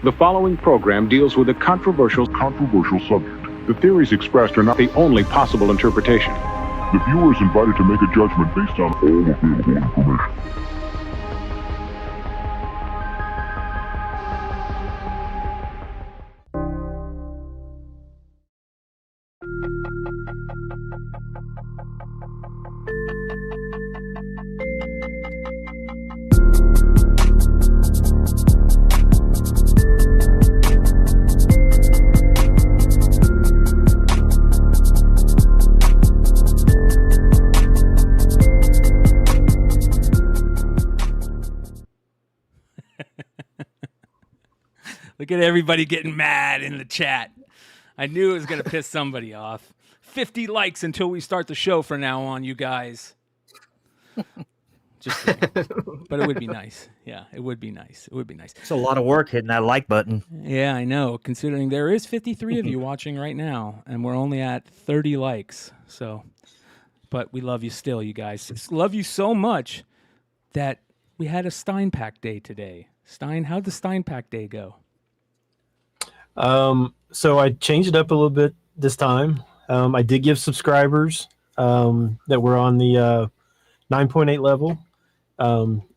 The following program deals with a controversial subject. The theories expressed are not the only possible interpretation. The viewer is invited to make a judgment based on all available information. Look at everybody getting mad in the chat. I knew it was going to piss somebody off. 50 likes until we start the show from now on, you guys. Just kidding. But it would be nice. Yeah, it would be nice. It would be nice. It's a lot of work hitting that like button. Yeah, I know, considering there is 53 of you watching right now, and we're only at 30 likes. So, but we love you still, you guys. Just love you so much that we had a Stein Pack Day today. Stein, how'd the Stein Pack Day go? So I changed it up a little bit this time. I did give subscribers that were on the 9.8 level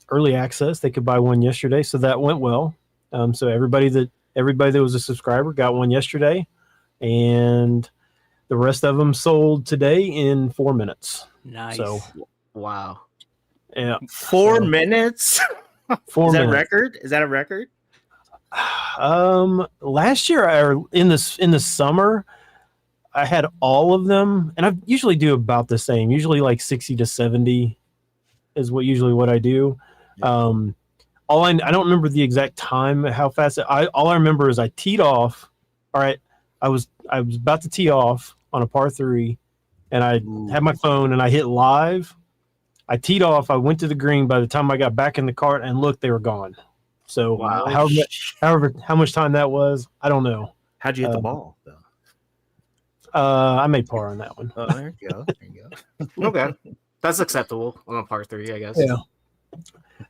early access. They could buy one yesterday, so that went well. So everybody that was a subscriber got one yesterday, and the rest of them sold today in 4 minutes. Nice. So Wow. yeah, 4 minutes? 4 Is that minutes. a record? Is that a record? Last year in the summer, I had all of them, and I usually do about the same. Usually like 60 to 70 is what I do. Yeah. I don't remember the exact time, how fast all I remember is I teed off. All right, I was about to tee off on a par 3, and I had my phone and I hit live. I teed off. I went to the green. By the time I got back in the cart and looked, they were gone. So Wow. how much time that was, I don't know. How'd you hit the ball, though? I made par on that one. Oh, there you go. There you go. Okay, that's acceptable on a par 3, I guess. Yeah.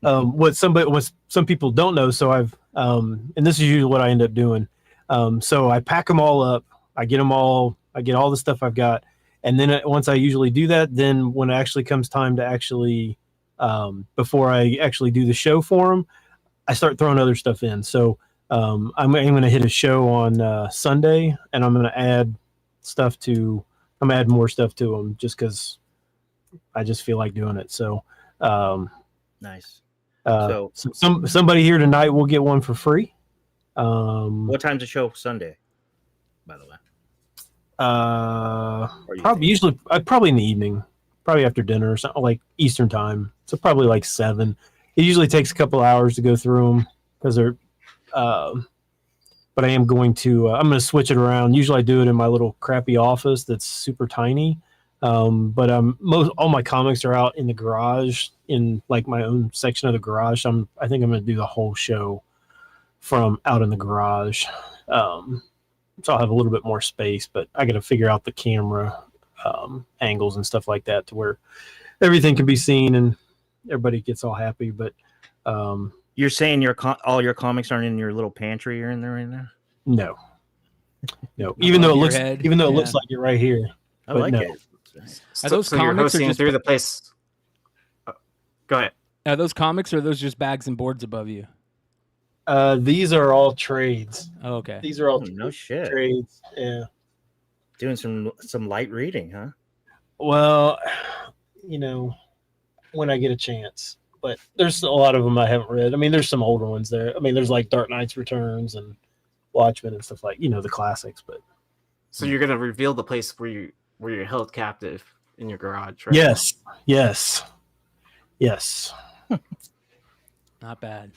What some people don't know, so I've and this is usually what I end up doing. So I pack them all up. I get all the stuff I've got, and then once I usually do that, then when it actually comes time to actually before I actually do the show for them, I start throwing other stuff in. So I'm going to hit a show on Sunday, and I'm going to add more stuff to them just because I just feel like doing it. So Nice. so somebody here tonight will get one for free. What time's the show Sunday, by the way? Probably in the evening, probably after dinner or something, like Eastern time. So probably like 7. It usually takes a couple hours to go through them because they're, but I'm going to switch it around. Usually I do it in my little crappy office that's super tiny. But all my comics are out in the garage, in like my own section of the garage. I think I'm going to do the whole show from out in the garage. So I'll have a little bit more space, but I got to figure out the camera angles and stuff like that to where everything can be seen and everybody gets all happy. But You're saying all your comics aren't in your little pantry you're in there right now? no, even though it looks head. like it right here. I But like no. it. Are those so you're comics or hosting just through the place? Go ahead. Are those comics or are those just bags and boards above you? These are all trades. Oh, okay. These are all No shit. trades. Yeah. Doing some light reading, huh? Well, when I get a chance. But there's a lot of them I haven't read. I mean, there's some older ones there. I mean, there's like Dark Knight's Returns and Watchmen and stuff like, the classics. But So you're gonna reveal the place where you're held captive in your garage, right? yes. Not bad.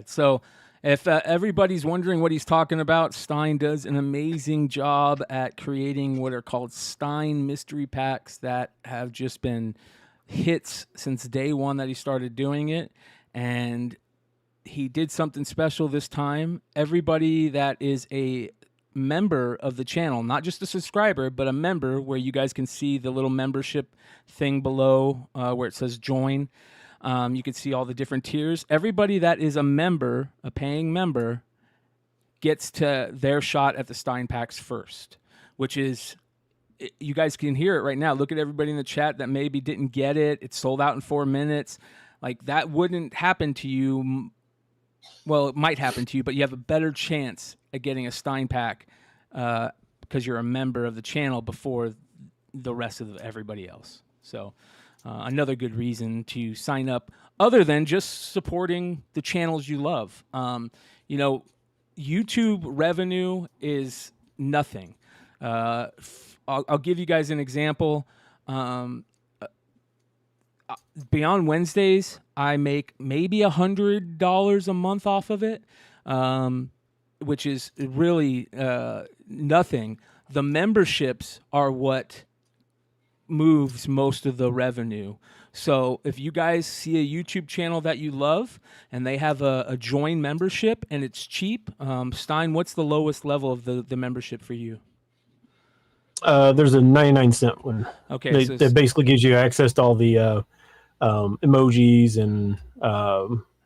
So if everybody's wondering what he's talking about, Stein does an amazing job at creating what are called Stein mystery packs that have just been hits since day one that he started doing it. And he did something special this time. Everybody that is a member of the channel, not just a subscriber, but a member, where you guys can see the little membership thing below where it says join. You can see all the different tiers. Everybody that is a member, a paying member, gets to their shot at the Stein packs first, which is, you guys can hear it right now. Look at everybody in the chat that maybe didn't get it. It's sold out in 4 minutes. Like, that wouldn't happen to you. Well, it might happen to you, but you have a better chance at getting a Stein pack because you're a member of the channel before the rest of everybody else. So another good reason to sign up, other than just supporting the channels you love. You know, YouTube revenue is nothing. I'll give you guys an example. Beyond Wednesdays, I make maybe $100 a month off of it, which is really nothing. The memberships are what moves most of the revenue. So if you guys see a YouTube channel that you love and they have a join membership and it's cheap, Stein, what's the lowest level of the membership for you? There's a 99-cent one. Okay, that basically gives you access to all the emojis and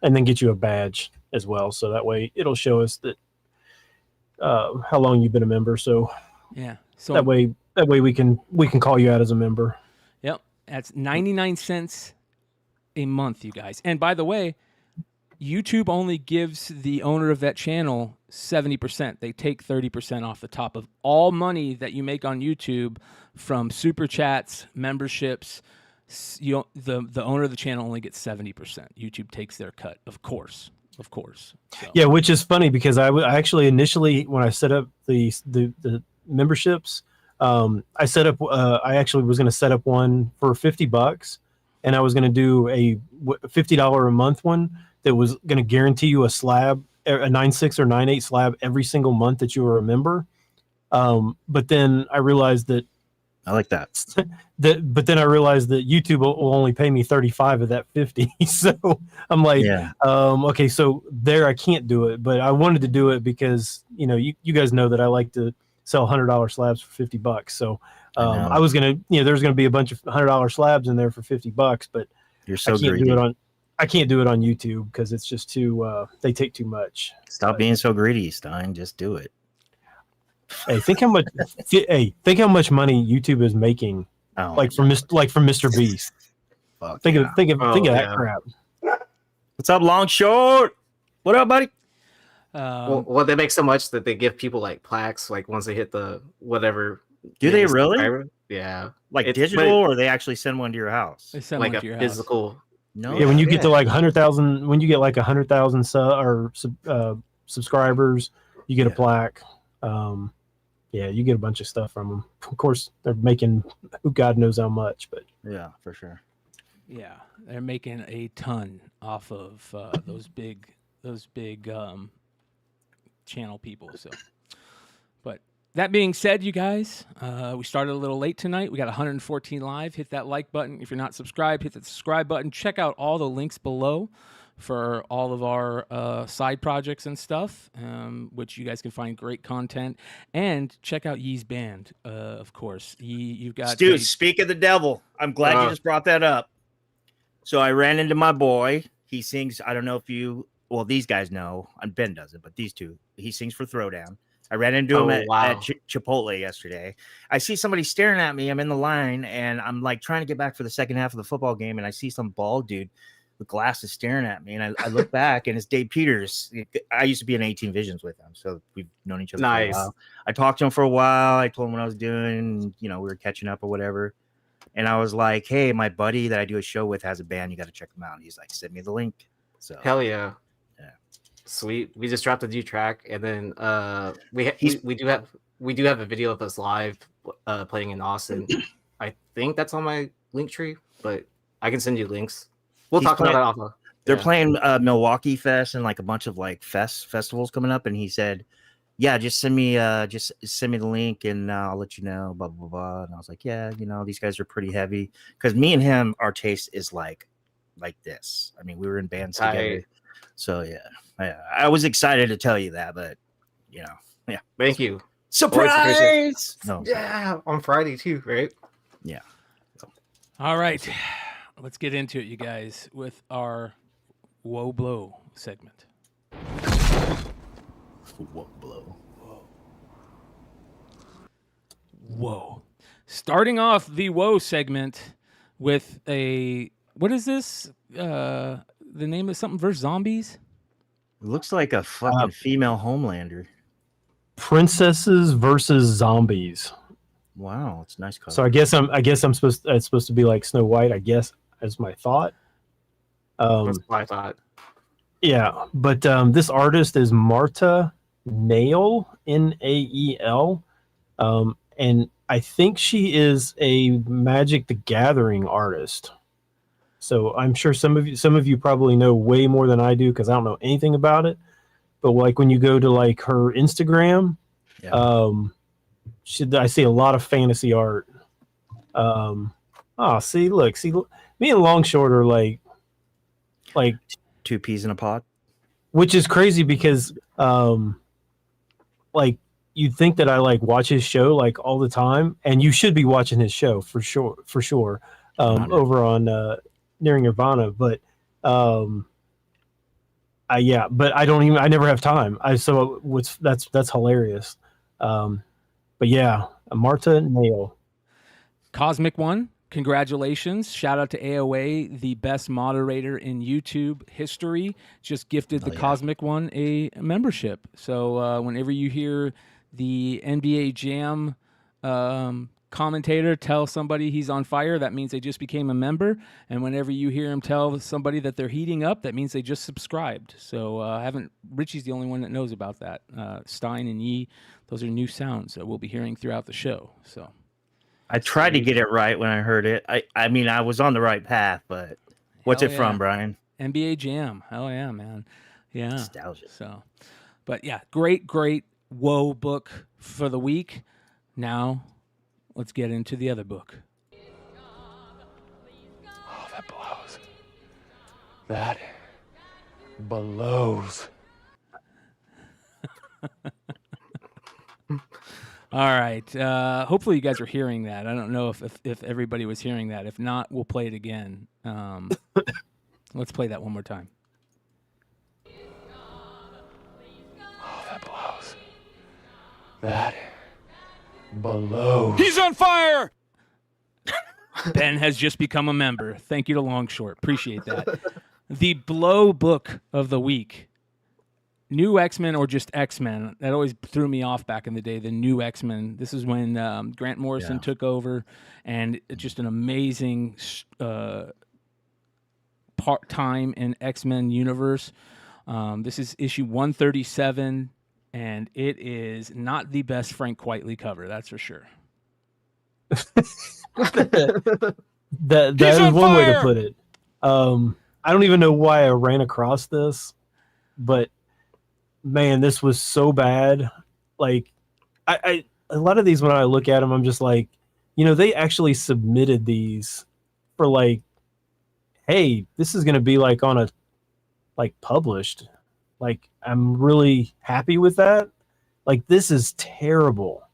then get you a badge as well. So that way it'll show us that how long you've been a member. So yeah, so that way we can call you out as a member. Yep, that's 99 cents a month, you guys. And by the way, YouTube only gives the owner of that channel 70%. They take 30% off the top of all money that you make on YouTube from super chats, memberships. The owner of the channel only gets 70%. YouTube takes their cut, of course. So. Yeah, which is funny because I actually initially, when I set up the memberships, I set up. I actually was going to set up one for $50, and I was going to do a $50 a month one that was going to guarantee you a slab, a 9.6 or 9.8 slab every single month that you were a member. But then I realized that. I like that. But then I realized that YouTube will only pay me 35 of that 50. So I'm like, okay, so there I can't do it. But I wanted to do it because, you know, you guys know that I like to sell $100 slabs for $50. So I was gonna, there's gonna be a bunch of $100 slabs in there for $50. But you're so greedy. greedy. I can't do it on YouTube because it's just too. They take too much. Stop being so greedy, Stein. Just do it. Hey, think how much. Think how much money YouTube is making. From Mr. Beast. Think of that crap. What's up, Long Short? What up, buddy? Well, they make so much that they give people like plaques, like once they hit the whatever. Do they really? Yeah, like digital, or they actually send one to your house? They send like one a to your physical. house. No. Yeah, when you get to like 100,000, when you get like 100,000 subscribers, you get a plaque. Yeah, you get a bunch of stuff from them. Of course, they're making who God knows how much, but yeah, for sure. Yeah, they're making a ton off of those big channel people. So, but that being said, you guys, we started a little late tonight. We got 114 live. Hit that like button. If you're not subscribed, hit the subscribe button. Check out all the links below for all of our side projects and stuff, which you guys can find great content. And check out Yee's band, of course. You've got... Dude, speak of the devil. I'm glad you just brought that up. So I ran into my boy. He sings, I don't know if you... Well, these guys know. And Ben doesn't, but these two. He sings for Throwdown. I ran into him at Chipotle yesterday. I see somebody staring at me. I'm in the line, and I'm like trying to get back for the second half of the football game, and I see some bald dude with glasses staring at me, and I look back, and it's Dave Peters. I used to be in 18 Visions with him, so we've known each other for a while. I talked to him for a while. I told him what I was doing. We were catching up or whatever, and I was like, "Hey, my buddy that I do a show with has a band. You got to check them out." And he's like, "Send me the link." So hell yeah. Sweet. We just dropped a new track, and then we do have a video of us live playing in Austin. I think that's on my link tree, but I can send you links. We'll talk about that off. They're playing Milwaukee Fest and like a bunch of like festivals coming up, and he said, "Yeah, just send me the link, and I'll let you know." Blah blah blah. And I was like, "Yeah, these guys are pretty heavy." Because me and him, our taste is like this. I mean, we were in bands together, so yeah. I was excited to tell you that, but yeah. Thank you. Surprise! No, yeah, on Friday too, right? Yeah. All right, let's get into it, you guys, with our Whoa Blow segment. blow. Whoa. Starting off the whoa segment with a, what is this? The name of something versus zombies? It looks like a fucking female Homelander. Princesses versus zombies. Wow, it's a nice color. So I guess I'm supposed it's supposed to be like Snow White, I guess, as my thought. That's what I thought. Yeah, but this artist is Marta Nail, Nael, and I think she is a Magic the Gathering artist. So I'm sure some of you probably know way more than I do because I don't know anything about it. But like when you go to like her Instagram, I see a lot of fantasy art. See, me and Longshort are like two peas in a pod, which is crazy because like you'd think that I like watch his show like all the time, and you should be watching his show for sure over on Nearing Nirvana, but I never have time. That's hilarious. But yeah, Marta Nail. Cosmic One, congratulations. Shout out to AOA, the best moderator in YouTube history. Just gifted the Cosmic One a membership. So whenever you hear the NBA Jam commentator tell somebody he's on fire, that means they just became a member. And whenever you hear him tell somebody that they're heating up, that means they just subscribed. So Richie's the only one that knows about that. Stein and Yee, those are new sounds that we'll be hearing throughout the show. So I tried to get it right when I heard it. I mean, I was on the right path, but what's it from, Brian? NBA Jam. Hell yeah, man. Yeah. Nostalgia. So, but yeah, great whoa book for the week. Now, let's get into the other book. Oh, that blows. That blows. All right. Hopefully you guys are hearing that. I don't know if everybody was hearing that. If not, we'll play it again. Let's play that one more time. Oh, that blows. That blows. He's on fire! Ben has just become a member. Thank you to Longshort. Appreciate that. The blow book of the week. New X-Men or just X-Men. That always threw me off back in the day, the new X-Men. This is when Grant Morrison took over, and it's just an amazing time in X-Men universe. This is issue 137, and it is not the best Frank Quitely cover, that's for sure. that is one way to put it. I don't even know why I ran across this, but man, this was so bad. Like, I a lot of these, when I look at them, I'm just like, they actually submitted these for like, hey, this is going to be like on a, like, published. Like, I'm really happy with that. Like, this is terrible.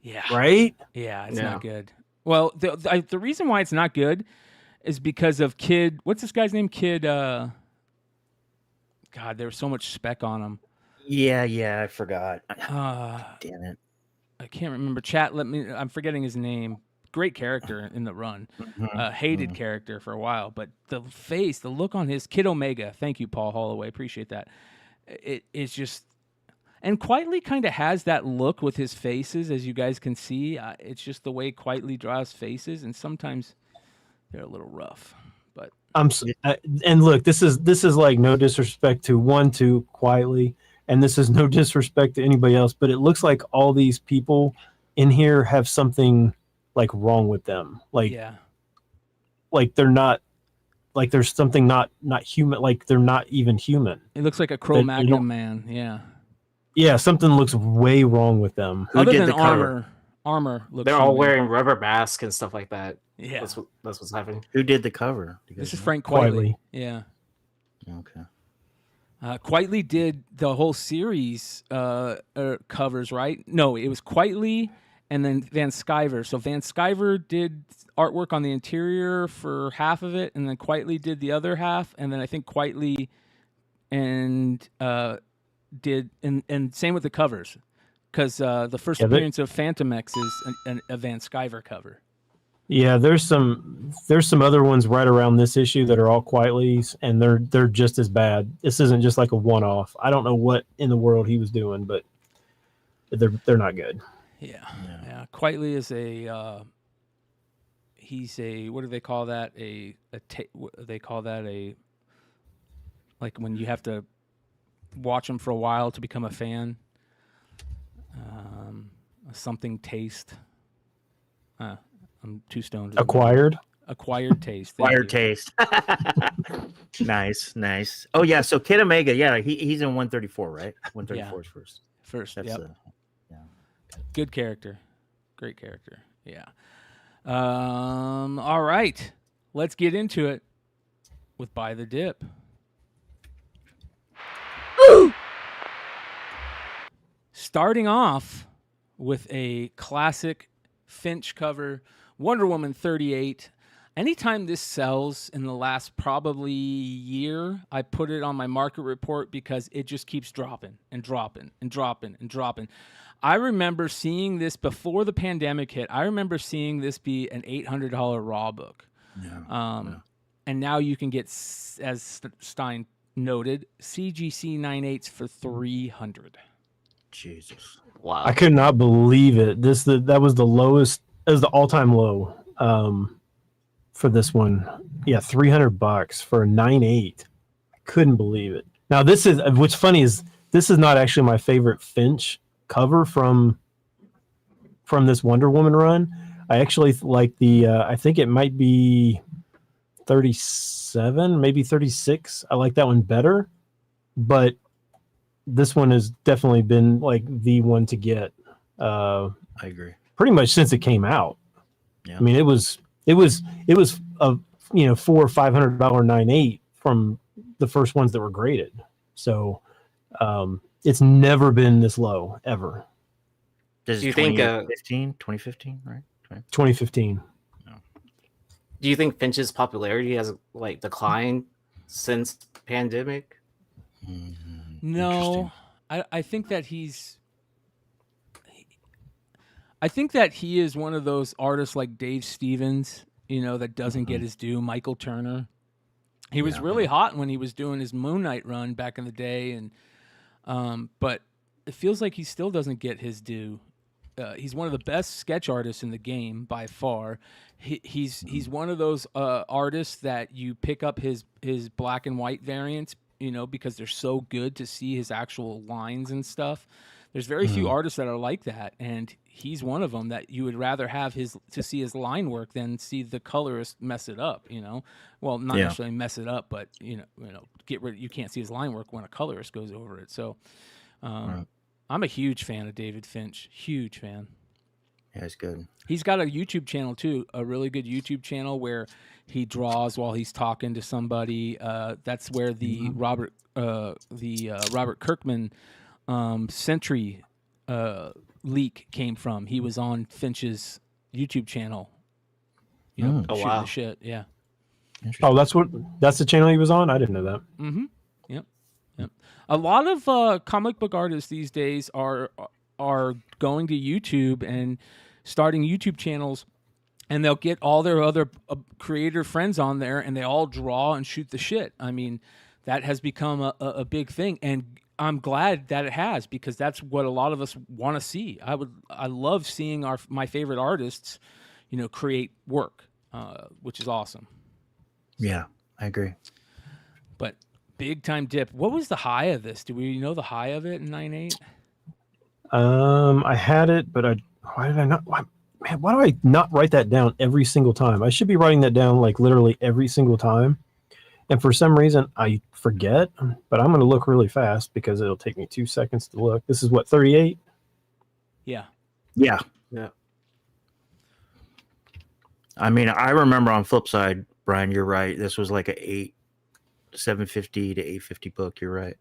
Yeah. Right? Yeah, it's not good. Well, the reason why it's not good is because of Kid. What's this guy's name? Kid. God, there was so much spec on him. Yeah, I forgot. Damn it. I can't remember. Chat, I'm forgetting his name. Great character in the run. Hated character for a while, but the face, the look on his Kid Omega. Thank you, Paul Holloway. Appreciate that. It's just, and Quitely kind of has that look with his faces, as you guys can see. It's just the way Quitely draws faces, and sometimes they're a little rough. But and look, this is like no disrespect to Quitely, and this is no disrespect to anybody else, but it looks like all these people in here have something like wrong with them. Like, like they're not, like there's something not human. Like they're not even human. It looks like a Cro-Magnon man. Yeah, something looks way wrong with them. Other than armor looks. They're all wearing rubber masks and stuff like that. Yeah, that's what's happening. Who did the cover? This is Frank Quitely. Yeah. Okay. Quitely did the whole series covers, right? No, it was Quitely and then Van Sciver. So Van Sciver did artwork on the interior for half of it, and then Quitely did the other half, and then I think Quitely and did, and same with the covers, because the first Yeah, appearance of Phantom X is a Van Sciver cover. Yeah, there's some other ones right around this issue that are all Quietly's, and they're just as bad. This isn't just like a one-off. I don't know what in the world he was doing, but they're not good. Yeah. Quietly is he's a, what do they call that? They call that a, like when you have to watch them for a while to become a fan. Something taste. I'm too stoned. Acquired taste. Acquired taste. Nice. Oh yeah, so Kid Omega, yeah, he's in 134, right? 134 is first. That's yep. Good character. Great character. Yeah. All right. Let's get into it with Buy the Dip. Starting off with a classic Finch cover, Wonder Woman 38. Anytime this sells in the last probably year, I put it on my market report because it just keeps dropping and dropping and dropping and dropping. I remember seeing this before the pandemic hit. I remember seeing this be an $800 raw book. And now you can get, as Stein noted, CGC 9/8 for $300. Jesus. Wow. I could not believe it. That was the lowest. It was the all-time low for this one. Yeah, $300 for a 9/8. I couldn't believe it. Now this is what's funny is this is not actually my favorite Finch cover from this Wonder Woman run. I actually like the I think it might be 37, maybe 36. I like that one better, but this one has definitely been like the one to get. I agree. Pretty much since it came out. Yeah. I mean, it was a $400 or $500 9/8 from the first ones that were graded. So it's never been this low ever. Do you think 2015, right? 2015. Do you think Finch's popularity has like declined since pandemic? No, I think that I think that he is one of those artists like Dave Stevens, that doesn't get his due. Michael Turner. He was really hot when he was doing his Moon Knight run back in the day, and but it feels like he still doesn't get his due. He's one of the best sketch artists in the game by far. He's one of those artists that you pick up his black and white variants, because they're so good to see his actual lines and stuff. There's very few artists that are like that, and he's one of them that you would rather have to see his line work than see the colorist mess it up. Well, not necessarily mess it up, but get rid. You can't see his line work when a colorist goes over it. So, I'm a huge fan of David Finch. Huge fan. Yeah, it's good. He's got a YouTube channel too, a really good YouTube channel where he draws while he's talking to somebody. That's where the Robert Kirkman Sentry leak came from. He was on Finch's YouTube channel. Shooting the shit. Yeah. Oh, that's the channel he was on? I didn't know that. Mm-hmm. Yep. A lot of comic book artists these days are going to YouTube and starting YouTube channels, and they'll get all their other creator friends on there, and they all draw and shoot the shit. I mean, that has become a big thing, and I'm glad that it has, because that's what a lot of us want to see. I love seeing my favorite artists, create work, which is awesome. Yeah, I agree. But big time dip. What was the high of this? Do we know the high of it in 9/8? I had it, but why did I not? Why do I not write that down every single time? I should be writing that down like literally every single time. And for some reason I forget, but I'm going to look really fast because it'll take me 2 seconds to look. This is what, 38? Yeah. I mean, I remember on flip side, Brian, you're right. This was like a 750 to 850 book. You're right.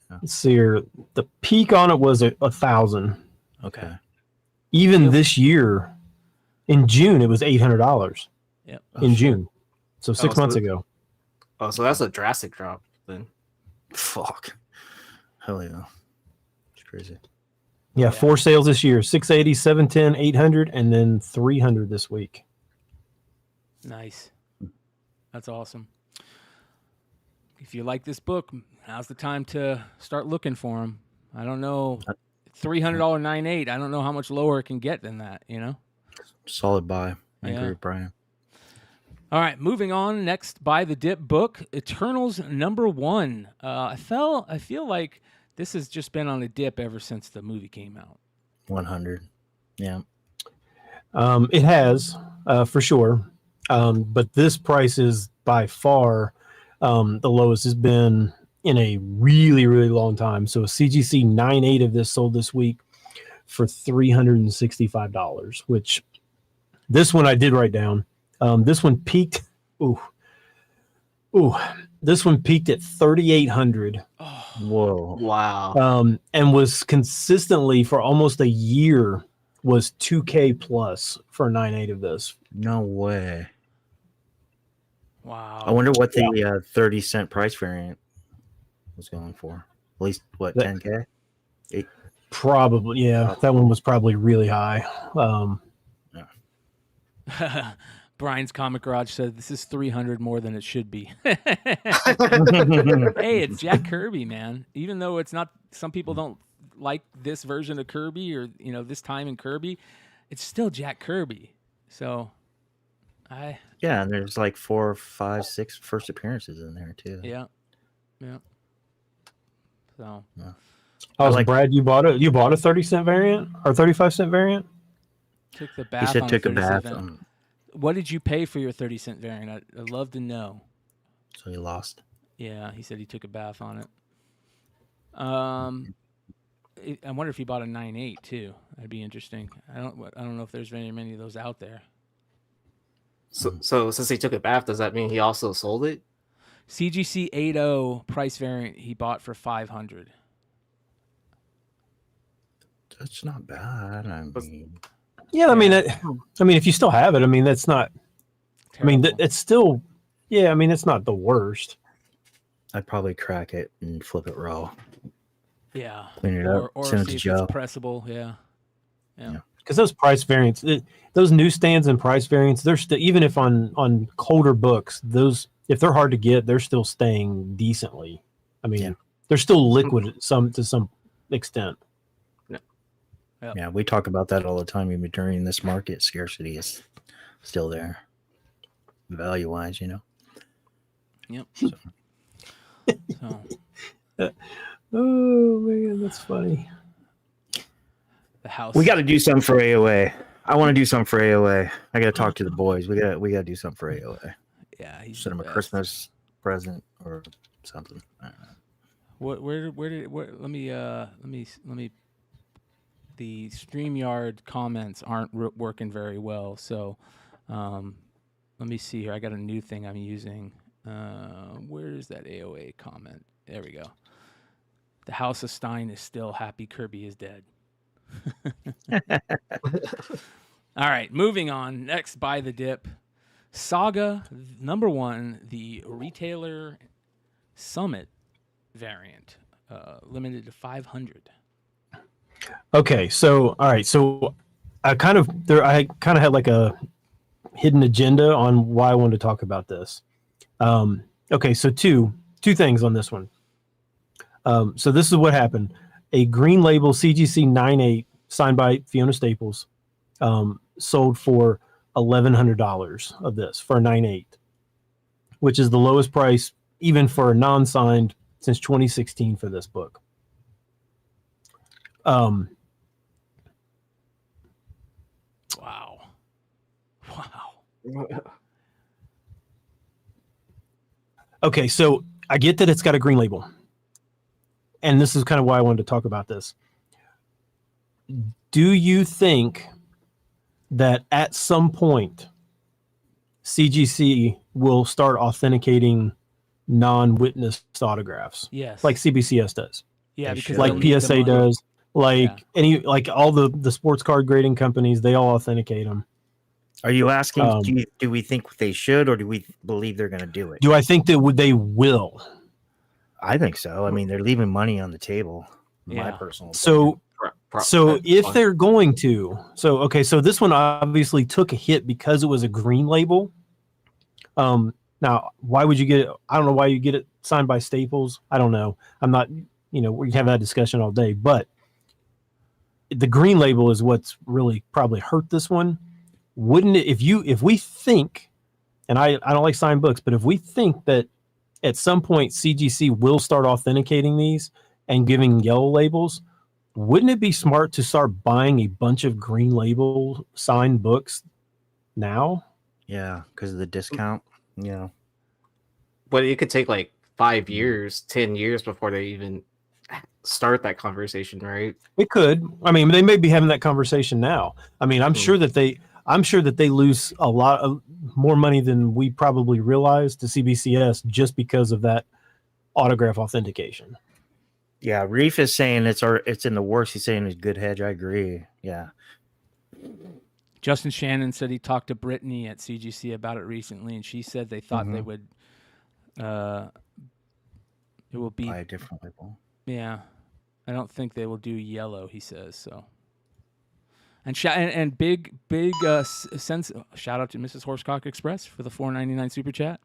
Yeah. Let's see here. The peak on it was 1,000. Okay. Even this year, in June, it was $800. Yep. In June. So 6 months ago. Oh, so that's a drastic drop then. Fuck. Hell yeah. crazy. Yeah, 4 sales this year: 680, 710, 800, and then 300 this week. Nice. That's awesome. If you like this book, now's the time to start looking for them. I don't know, $300 9.8. I don't know how much lower it can get than that. You know. Solid buy. I Yeah. agree with Brian. All right, moving on. Next, Buy the Dip book, Eternals #1. I feel like this has just been on a dip ever since the movie came out. 100. Yeah. It has, for sure. But this price is by far the lowest it's been in a really, really long time. So a CGC 9.8 of this sold this week for $365, which this one I did write down. This one peaked. This one peaked at 3,800. Whoa. Wow. And was consistently for almost a year was 2K plus for a 9.8 of this. No way. Wow. I wonder what the 30-cent price variant was going for. At least, what, 10K? Probably, yeah. That one was probably really high. Brian's Comic Garage said this is 300 more than it should be. Hey, it's Jack Kirby, man. Even though it's not, some people don't like this version of Kirby or this time in Kirby, it's still Jack Kirby. So, Yeah, and there's like 4, 5, 6 first appearances in there too. Yeah. So. Yeah. Brad, you bought a 30-cent variant or 35-cent variant? Took the bath. He said on took a 30-cent bath. variant. What did you pay for your 30-cent variant? I'd love to know. So he lost. Yeah, he said he took a bath on it. I wonder if he bought a 9.8 too. That'd be interesting. I don't know if there's very many of those out there. So since he took a bath, does that mean he also sold it? CGC 8.0 price variant he bought for 500. That's not bad. I mean, yeah, I mean, if you still have it, I mean, that's not. Terrible. I mean, it's still. Yeah, I mean, it's not the worst. I'd probably crack it and flip it raw. Yeah. Clean it up. Or Send it see to if Joe. it's pressable. Yeah. Because those price variants, those newsstands and price variants, they're still, even if on colder books, those, if they're hard to get, they're still staying decently. I mean, they're still liquid to some extent. Yeah, we talk about that all the time. Even during this market, scarcity is still there, value-wise. Yep. So. Oh man, that's funny. The house. We got to do something for AOA. I want to do something for AOA. I got to talk to the boys. We got to do something for AOA. Yeah, he's send them a best. Christmas present or something. I don't know. Where let me the StreamYard comments aren't working very well, so let me see here. I got a new thing I'm using. Where is that AOA comment? There we go. The House of Stein is still happy Kirby is dead. All right, moving on. Next, Buy the Dip. Saga #1, the Retailer Summit variant, limited to 500. Okay, so all right, so I kind of had like a hidden agenda on why I wanted to talk about this. Okay, so two things on this one. So this is what happened. A green label CGC 9.8 signed by Fiona Staples sold for $1,100 of this for a 9.8, which is the lowest price even for a non-signed since 2016 for this book. Wow. Okay, so I get that it's got a green label. And this is kind of why I wanted to talk about this. Do you think that at some point CGC will start authenticating non-witnessed autographs? Yes. Like CBCS does. Yeah, They because should. they'll Like need the PSA money. does. Like all the sports card grading companies, they all authenticate them. Are you asking, do we think they should, or do we believe they're going to do it? Do I think that they will? I think so. I mean, they're leaving money on the table. My Yeah. personal. So That's if fun. they're going to, so this one obviously took a hit because it was a green label. Now why would you get it? I don't know why you get it signed by Staples. I don't know. I'm not, we can have that discussion all day, but the green label is what's really probably hurt this one. Wouldn't it, if we think, and I don't like signed books, but if we think that at some point CGC will start authenticating these and giving yellow labels, wouldn't it be smart to start buying a bunch of green label signed books now? Yeah, because of the discount. Yeah. But it could take like 5 years, 10 years before they even start that conversation, right? It could. I mean, they may be having that conversation now. I mean, I'm sure that they lose a lot of more money than we probably realize to CBCS just because of that autograph authentication. Yeah, Reef is saying it's in the works. He's saying it's good hedge. I agree. Yeah. Justin Shannon said he talked to Brittany at CGC about it recently, and she said they thought they would. It will be Buy a different label. Yeah, I don't think they will do yellow. He says so. And big sense. Shout out to Mrs. Horsecock Express for the $4.99 super chat.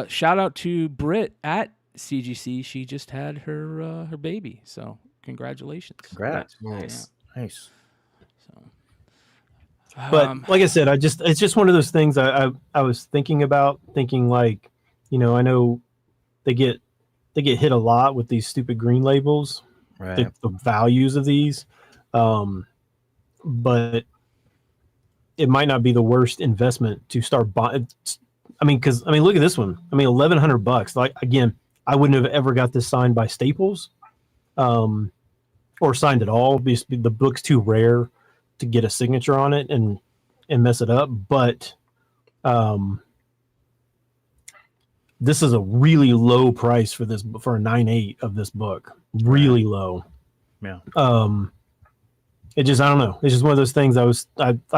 Shout out to Britt at CGC. She just had her baby, so congratulations. Congrats. Nice. Yeah. Nice. So, But like I said, it's just one of those things I was thinking like, I know they get hit a lot with these stupid green labels, Right. the values of these, but it might not be the worst investment to start buying. Because look at this one. $1,100. Like, again, I wouldn't have ever got this signed by Staples, or signed at all because the book's too rare to get a signature on it and mess it up. But this is a really low price for a 9.8 of this book. Really low. Yeah. It just, I don't know. It's just one of those things I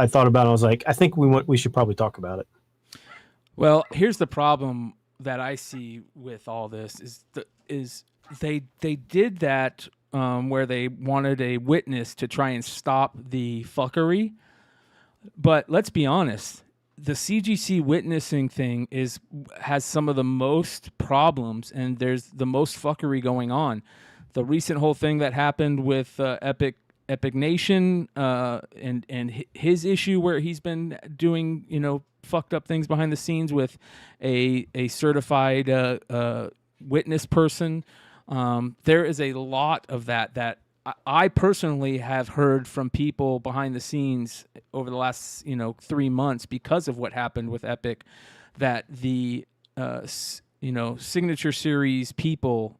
thought about. And I was like, I think we should probably talk about it. well, here's the problem that I see with all this is they did that where they wanted a witness to try and stop the fuckery. But let's be honest, the CGC witnessing thing has some of the most problems, and there's the most fuckery going on. The recent whole thing that happened with Epic Nation and his issue where he's been doing fucked up things behind the scenes with a certified witness person. There is a lot of that I personally have heard from people behind the scenes over the last 3 months because of what happened with Epic, that the signature series people,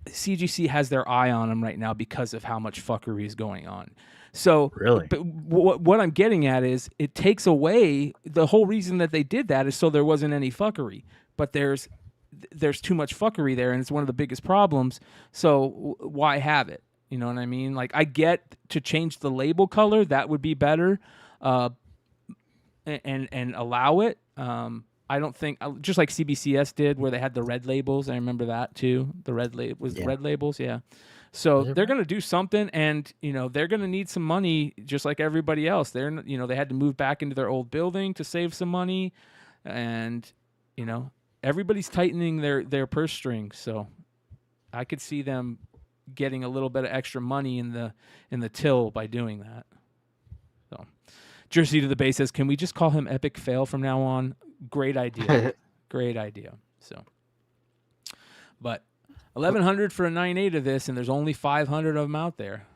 CGC has their eye on them right now because of how much fuckery is going on. So Really? but what I'm getting at is it takes away the whole reason that they did that is so there wasn't any fuckery, but there's too much fuckery there, and it's one of the biggest problems. So why have it? You know what I mean? Like, I get to change the label color, that would be better, and allow it. I don't think, just like CBCS did, where they had the red labels. I remember that too. The red red labels, yeah. So they're going to do something, and they're going to need some money, just like everybody else. They had to move back into their old building to save some money, and everybody's tightening their purse strings. So I could see them getting a little bit of extra money in the till by doing that. So Jersey to the Bay says, can we just call him Epic Fail from now on? Great idea. Great idea. So, but 1,100 for a 9.8 of this, and there's only 500 of them out there.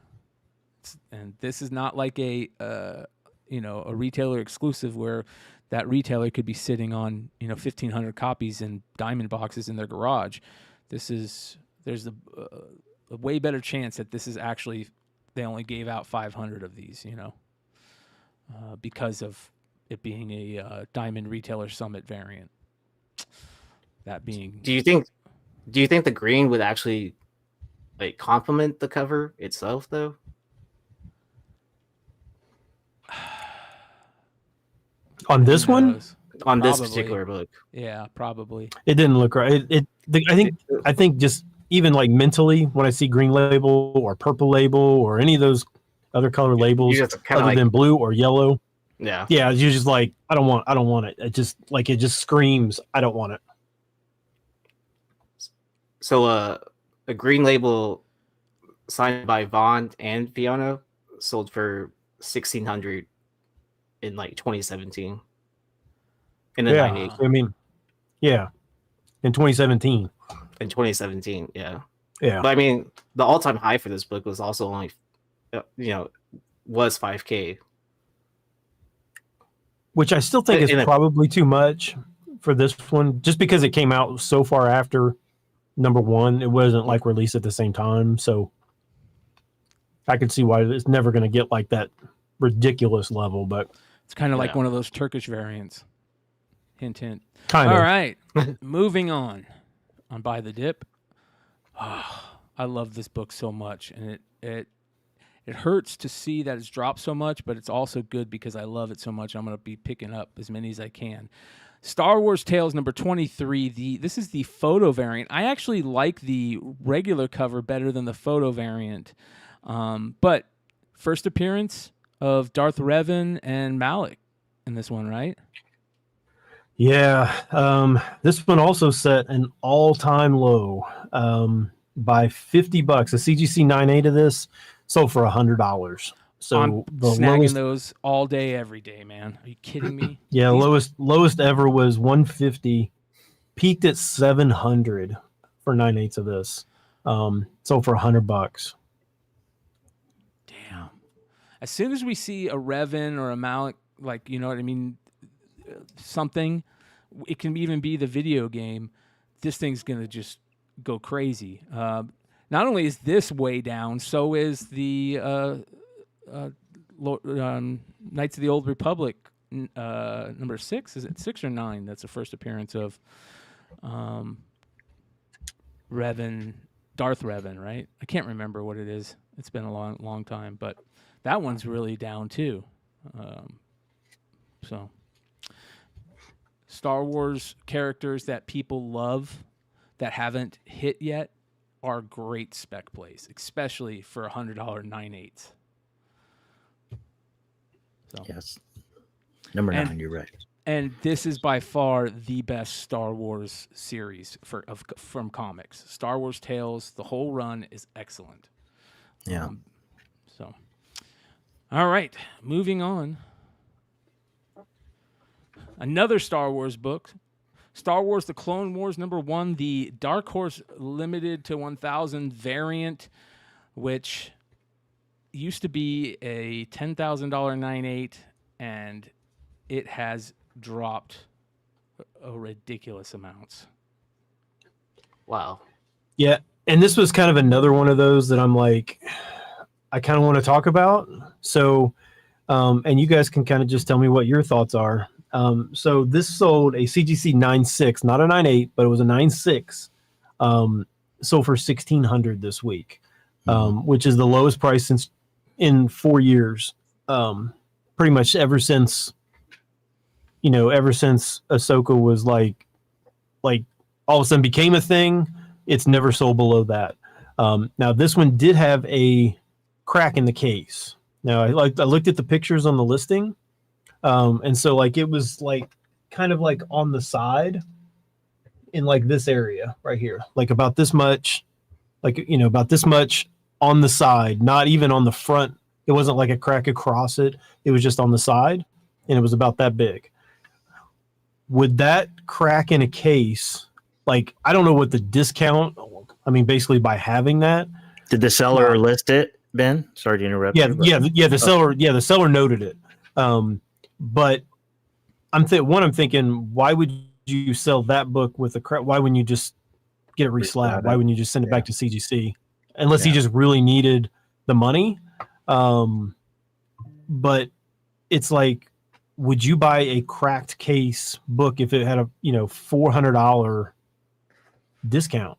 And this is not like a retailer exclusive where that retailer could be sitting on 1,500 copies in diamond boxes in their garage. There's a way better chance that this is actually, they only gave out 500 of these, because of it being a Diamond Retailer Summit variant. That being, Do you think the green would actually complement the cover itself though? On this who one, knows? On this Probably. particular book. Yeah, probably. it didn't look right. I think just even like mentally, when I see green label or purple label or any of those other color labels other than blue or yellow, yeah, you're just like, I don't want it. It just screams, I don't want it. So a green label signed by Vaughn and Fiona sold for $1,600 in like 2017. In a 98. I mean, yeah, in 2017. In 2017, yeah. Yeah. But I mean, the all-time high for this book was also only, was 5K. Which I still think is probably too much for this one, just because it came out so far after number one. It wasn't like released at the same time, so I could see why it's never going to get like that ridiculous level. But it's kind of like one of those Turkish variants. Hint, hint. Kind of. All right, moving on Buy the Dip. Oh, I love this book so much, and it hurts to see that it's dropped so much, but it's also good because I love it so much. I'm going to be picking up as many as I can. Star Wars Tales number 23. This is the photo variant. I actually like the regular cover better than the photo variant. But first appearance of Darth Revan and Malik in this one, right? Yeah. This one also set an all-time low by $50. A CGC 9.8 of this sold for $100. So I'm snagging lowest, those all day, every day, man. Are you kidding me? Yeah, lowest ever was 150, peaked at 700 for 9.8 of this. Sold for $100. Damn. As soon as we see a Revan or a Malik, like, you know what I mean, something, it can even be the video game, this thing's going to just go crazy. Not only is this way down, so is the Knights of the Old Republic number 6. Is it 6 or 9? That's the first appearance of Revan, Darth Revan, right? I can't remember what it is. It's been a long time, but that one's really down too. So Star Wars characters that people love that haven't hit yet are great spec plays, especially for $100 9.8s. So. Yes. Number 9, you're right. And this is by far the best Star Wars series from comics. Star Wars Tales, the whole run is excellent. Yeah. So, all right, moving on. Another Star Wars book. Star Wars The Clone Wars number 1, the Dark Horse limited to 1,000 variant, which used to be a $10,000 9.8, and it has dropped a ridiculous amounts. Wow. Yeah, and this was kind of another one of those that I'm like, I kind of want to talk about. So, and you guys can kind of just tell me what your thoughts are. So this sold a CGC 9.6, not a 9.8, but it was a 9.6. Sold for $1,600 this week, which is the lowest price since in 4 years. Pretty much ever since Ahsoka was like all of a sudden became a thing. It's never sold below that. Now this one did have a crack in the case. Now I looked at the pictures on the listing. And so like it was like kind of like on the side in like this area right here, like about this much, about this much on the side, not even on the front. It wasn't like a crack across it. It was just on the side, and it was about that big. Would that crack in a case, like, I don't know what the discount, I mean, basically by having that. Did the seller list it, Ben? Sorry to interrupt you. The seller noted it. But I'm thinking, why would you sell that book with a crack? Why wouldn't you just get it reslabbed? Why wouldn't you just send it back to CGC? Unless he just really needed the money. But it's like, would you buy a cracked case book if it had a $400 discount?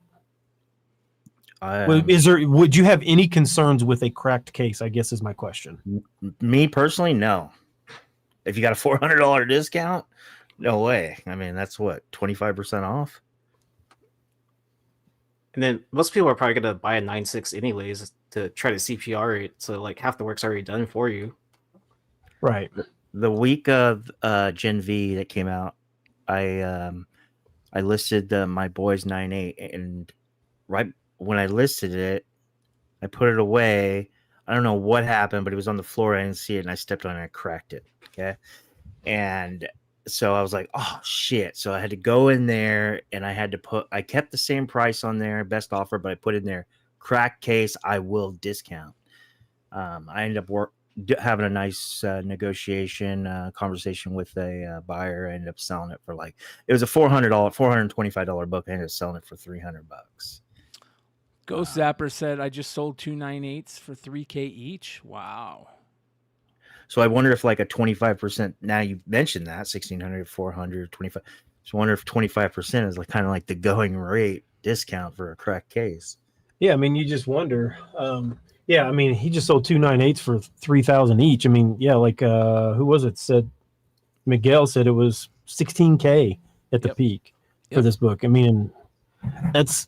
Would you have any concerns with a cracked case? I guess is my question. Me personally, no. If you got a $400 discount, no way. I mean, that's what, 25% off. And then most people are probably gonna buy a 9.6 anyways to try to CPR it. So like half the work's already done for you. Right. The week of Gen V that came out, I listed my boy's 9.8, and right when I listed it, I put it away. I don't know what happened, but it was on the floor. I didn't see it, and I stepped on it and I cracked it. Okay, and so I was like, oh shit. So I had to go in there, and I kept the same price on there, best offer, but I put in there, crack case, I will discount. I ended up having a nice negotiation conversation with a buyer. I ended up selling it for it was a $425 book. I ended up selling it for $300. Ghost Zapper said, I just sold 2 9/8s for $3K each. Wow. So I wonder if a 25%, now you mentioned that 1,600, 400, 25. So I wonder if 25% is kind of like the going rate discount for a crack case. Yeah, I mean, you just wonder. Yeah, I mean, he just sold 2 9/8s for $3,000 each. I mean, yeah, who was it? Miguel said it was $16K at the peak for this book. I mean, that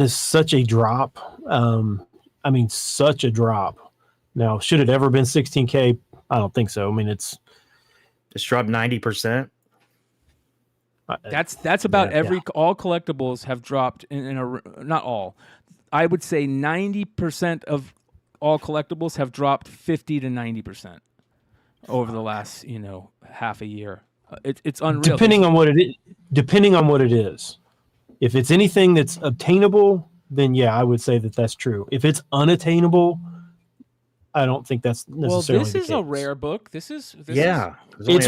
is such a drop. I mean, such a drop. Now, should it ever been $16K? I don't think so. I mean, it's dropped 90%. That's about all collectibles have dropped not all. I would say 90% of all collectibles have dropped 50 to 90% over the last, half a year. It's unreal. Depending on what it is. If it's anything that's obtainable, then yeah, I would say that's true. If it's unattainable, I don't think that's necessarily. Well, this is a rare book. It's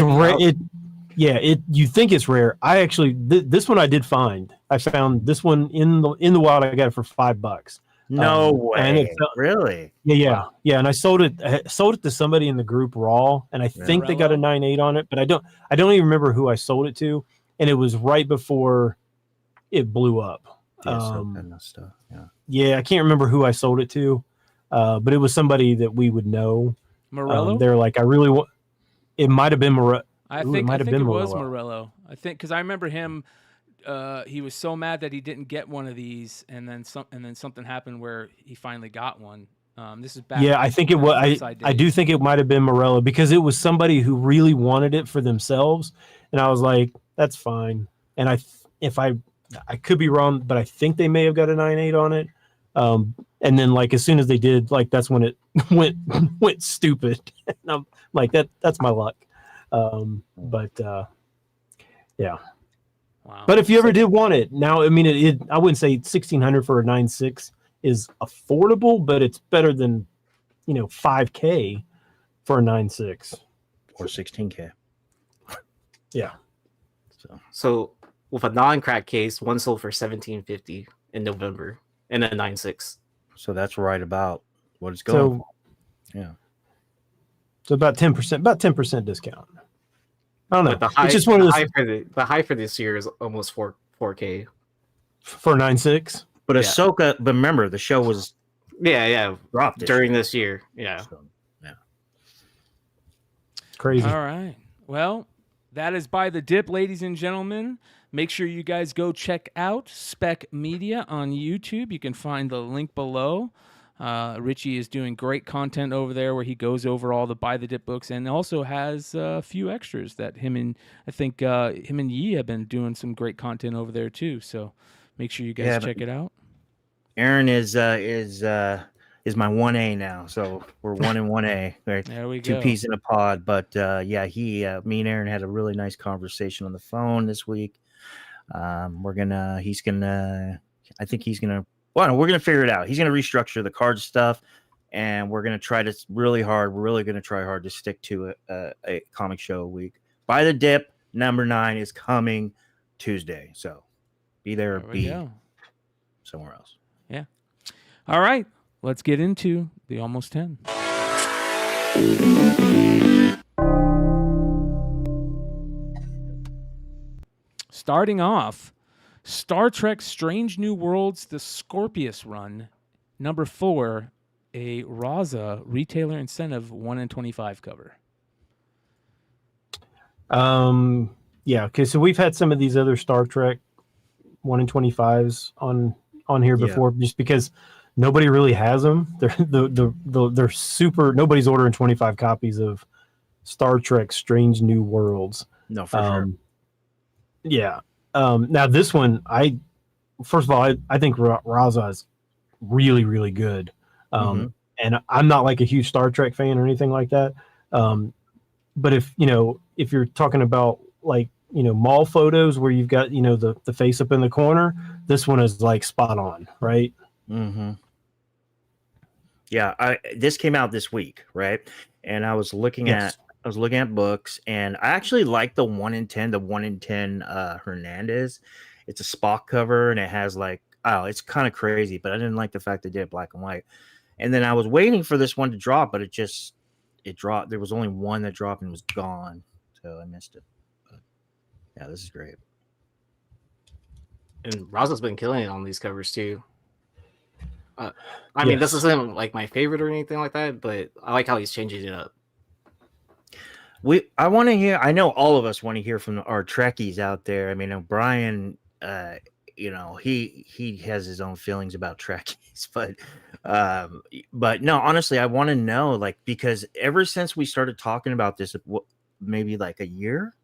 rare. You think it's rare. I actually this one I did find. I found this one in the wild. I got it for $5. No way. Really? Yeah. And I sold it to somebody in the group raw, and I think they got a 9.8 on it, but I don't even remember who I sold it to, and it was right before it blew up. Stuff. Yeah, I can't remember who I sold it to, but it was somebody that we would know. Morello? They're like, I really want. It might have been Morello. I think it was Morello. I think because I remember him. He was so mad that he didn't get one of these, and then something happened where he finally got one. This is back. Yeah, I think it was. I do think it might have been Morello because it was somebody who really wanted it for themselves, and I was like, that's fine. And I could be wrong, but I think they may have got a 9.8 on it. And then as soon as they did, that's when it went stupid. And I'm like, that's my luck. Yeah. Wow. But if you ever did want it, now I mean, I wouldn't say 1,600 for a 9.6 is affordable, but it's better than $5K for a 9.6 or 16K. Yeah. So with a non-crack case, one sold for $1,750 in November, and a 9.6. So that's right about what it's going for. Yeah. So about 10% discount. I don't know. But it's just one of those. The high for this year is almost 4K for 9.6. But Ahsoka, but remember the show was dropped during this year. Yeah. So, yeah. It's crazy. All right. Well, that is By the Dip, ladies and gentlemen. Make sure you guys go check out Spec Media on YouTube. You can find the link below. Richie is doing great content over there where he goes over all the By the Dip books and also has a few extras that him and Yee have been doing some great content over there too. So make sure you guys check it out. Aaron is my 1A now, so we're 1 and 1A. Right? There we go. 2 peas in a pod. But me and Aaron had a really nice conversation on the phone this week. We're gonna figure it out. He's gonna restructure the card stuff, and we're gonna try really try hard to stick to a comic show a week. By the Dip number 9 is coming Tuesday, so be there or be somewhere else. Yeah. All right, let's get into the Almost 10. Starting off, Star Trek Strange New Worlds, the Scorpius run, number 4, a Raza retailer incentive 1 in 25 cover. Yeah, okay, so we've had some of these other Star Trek 1 in 25s on on here before, just because nobody really has them. They're super. Nobody's ordering 25 copies of Star Trek: Strange New Worlds. No, for sure. Yeah. Now this one, first of all, I think Raza is really, really good. And I'm not like a huge Star Trek fan or anything like that. But if you're talking about like, mall photos where you've got, the face up in the corner, this one is like spot on, right? Yeah, this came out this week, right? And I was looking at books, and I actually like the 1 in 10, Hernandez. It's a Spock cover, and it has like, it's kind of crazy, but I didn't like the fact they did it black and white. And then I was waiting for this one to drop, but it dropped. There was only one that dropped and was gone, so I missed it. But yeah, this is great. And Raza's been killing it on these covers too. I mean, this isn't like my favorite or anything like that, but I like how he's changing it up. I want to hear. I know all of us want to hear from our Trekkies out there. I mean, Bryan, he has his own feelings about Trekkies, but no, honestly, I want to know, like, because ever since we started talking about this, maybe like a year,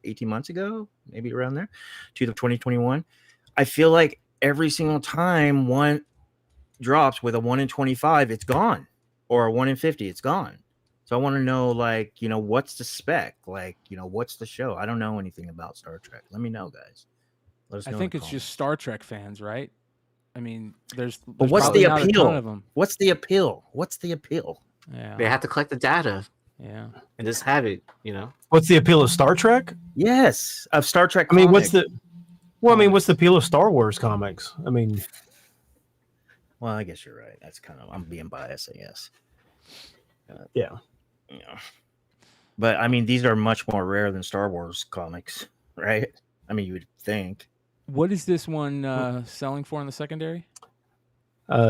18 months ago, maybe around there, to the 2021, I feel like every single time one drops with a 1 in 25, it's gone, or a 1 in 50, it's gone. So I want to know, like, what's the spec? Like, what's the show? I don't know anything about Star Trek. Let me know, guys. Let us know. I think it's just Star Trek fans, right? I mean, there's but what's the appeal? Of them. What's the appeal? What's the appeal? Yeah, they have to collect the data. Yeah, and just have it. What's the appeal of Star Trek? Yes, of Star Trek. I mean, what's the appeal of Star Wars comics? I mean, well, I guess you're right. That's I'm being biased, I guess. Yeah. But I mean, these are much more rare than Star Wars comics, right? I mean, you would think. What is this one selling for in the secondary?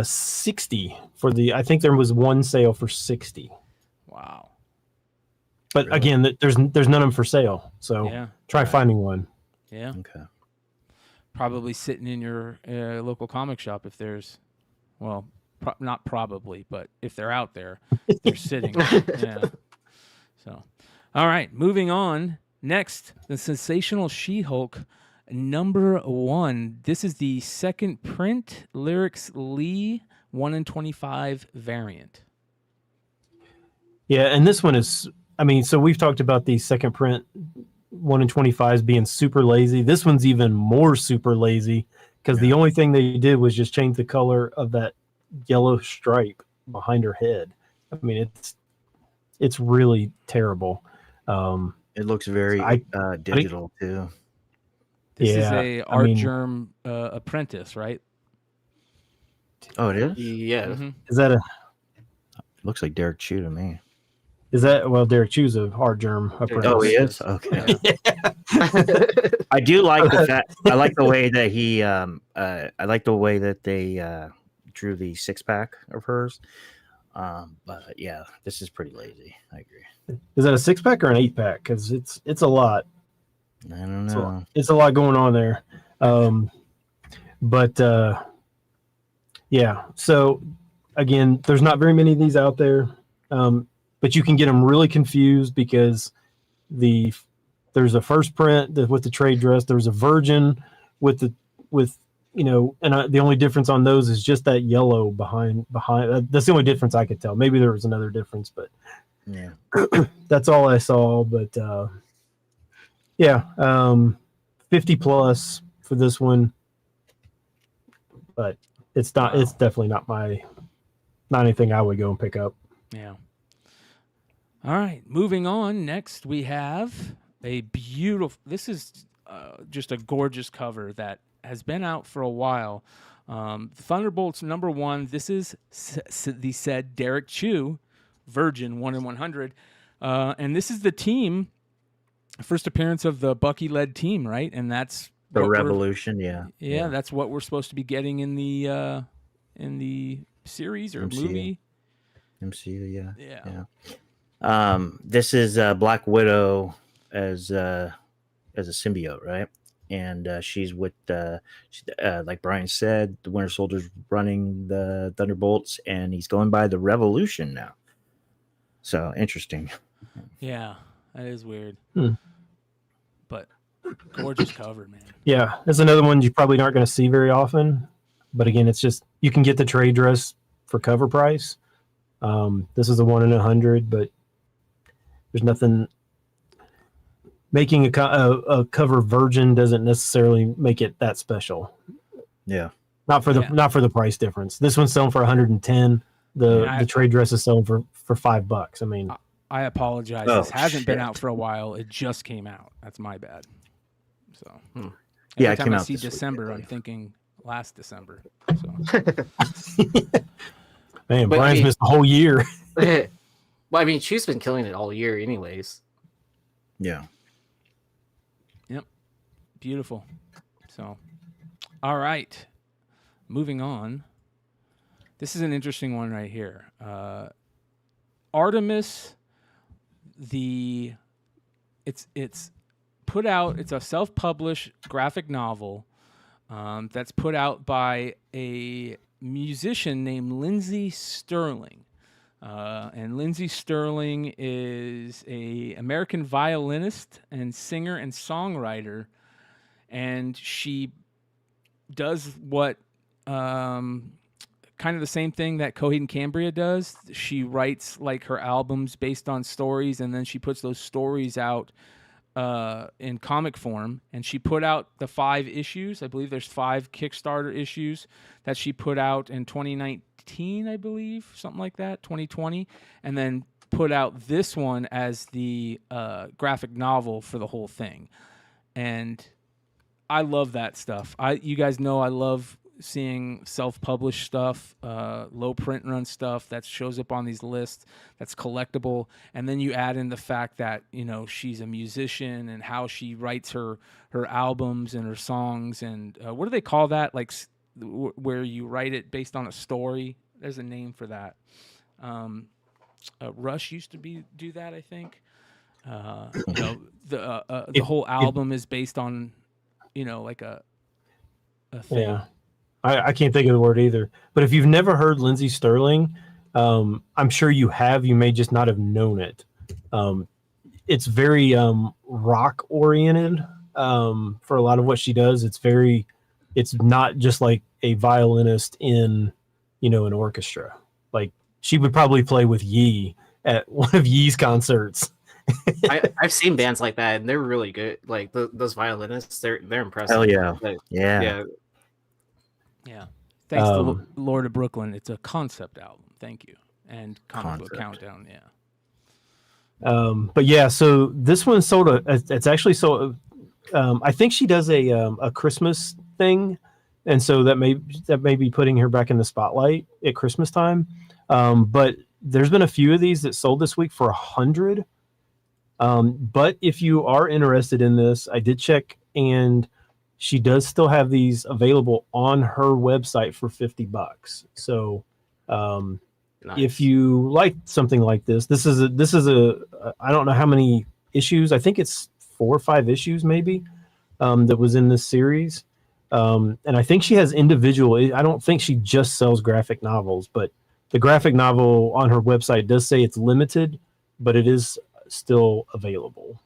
60 for I think there was one sale for 60. Wow. But really? Again, there's none of them for sale. So try finding one. Yeah. Okay. Probably sitting in your local comic shop if there's, well, not probably, but if they're out there, they're sitting. Yeah. So, all right, moving on. Next, the Sensational She-Hulk #1. This is the second print, Lyrics Lee 1 in 25 variant. Yeah, and this one is, so we've talked about the second print 1 in 25s being super lazy. This one's even more super lazy because the only thing they did was just change the color of that yellow stripe behind her head. I mean, it's really terrible. It looks very digital too. This is a Art Germ apprentice, right? Oh, it is? Yeah. Mm-hmm. Is that looks like Derek Chew to me. Is that, well, Derek Chew's a Art Germ apprentice. Oh, he is? Okay. I do like the fact, I like the way that I like the way that they drew the 6-pack of hers. But yeah, this is pretty lazy. I agree. Is that a 6-pack or an 8-pack? Because it's a lot. I don't know. It's a lot going on there. Yeah. So again, there's not very many of these out there. But you can get them really confused because there's a first print with the trade dress. There's a Virgin with and the only difference on those is just that yellow behind. That's the only difference I could tell. Maybe there was another difference, but yeah, that's all I saw. But 50 plus for this one, but it's not. It's definitely not anything I would go and pick up. Yeah. All right, moving on. Next, we have a beautiful. This is just a gorgeous cover that has been out for a while. Thunderbolts #1. This is the said Derek Chew, Virgin 1 in 100, and this is the team. First appearance of the Bucky-led team, right? And that's the Revolution. Yeah, that's what we're supposed to be getting in the series or movie. MCU, yeah. This is Black Widow as a symbiote, right? and she's with like Brian said, the Winter Soldier's running the Thunderbolts, and he's going by the Revolution now. So interesting. Yeah, that is weird. Hmm. But gorgeous cover, man. Yeah, there's another one you probably aren't going to see very often. But again, it's just you can get the trade dress for cover price. This is a 1 in 100, but there's nothing. Making a cover virgin doesn't necessarily make it that special. Yeah, not for the price difference. This one's selling for 110. The trade dress is selling for $5. I mean, I apologize. This hasn't been out for a while. It just came out. That's my bad. So yeah, every time I see this December, week, I'm thinking last December. So. Man, Brian's missed the whole year. Well, I mean, she's been killing it all year, anyways. Yeah. Yep. Beautiful. So, all right. Moving on. This is an interesting one right here. Artemis, it's put out. It's a self-published graphic novel that's put out by a musician named Lindsay Sterling. And Lindsay Sterling is an American violinist and singer and songwriter, and she does what kind of the same thing that Coheed and Cambria does. She writes like her albums based on stories, and then she puts those stories out in comic form. And she put out the 5 issues. I believe there's 5 Kickstarter issues that she put out in 2019, I believe, something like that, 2020, and then put out this one as the graphic novel for the whole thing. And I love that stuff. You guys know I love seeing self-published stuff, low print run stuff that shows up on these lists, that's collectible. And then you add in the fact that, you know, she's a musician and how she writes her albums and her songs. And what do they call that? Like where you write it based on a story. There's a name for that. Rush used to do that, I think. You know, the whole album is based on, you know, like a thing. Yeah. I can't think of the word either. But if you've never heard Lindsay Sterling, I'm sure you have. You may just not have known it. It's very rock oriented for a lot of what she does. It's not just like a violinist in, you know, an orchestra. Like she would probably play with Yee at one of Yee's concerts. I've seen bands like that, and they're really good. Like those violinists, they're impressive. Hell yeah. Like, Yeah. Yeah. Thanks to Lord of Brooklyn. It's a concept album. Thank you. And Comic Book Countdown. Yeah. But yeah, so this one sold it's actually sold. I think she does a Christmas thing. And so that may be putting her back in the spotlight at Christmas time. But there's been a few of these that sold this week for 100. But if you are interested in this, I did check, and she does still have these available on her website for $50. So, nice. If you like something like this is a I don't know how many issues. I think it's 4 or 5 issues maybe that was in this series. And I think she has individual. I don't think she just sells graphic novels, but the graphic novel on her website does say it's limited, but it is still available.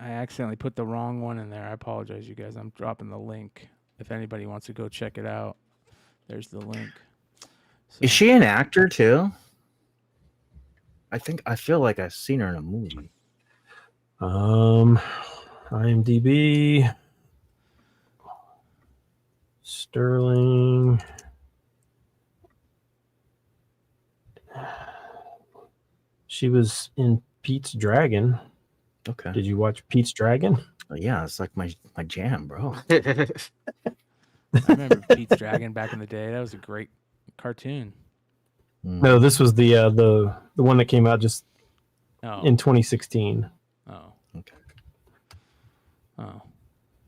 I accidentally put the wrong one in there. I apologize, you guys. I'm dropping the link. If anybody wants to go check it out, there's the link. So. Is she an actor too? I feel like I've seen her in a movie. IMDb. Sterling. She was in Pete's Dragon. Okay. Did you watch Pete's Dragon? Oh, yeah, it's like my jam, bro. I remember Pete's Dragon back in the day. That was a great cartoon. No, this was the one that came out just in 2016. Oh. Okay. Oh.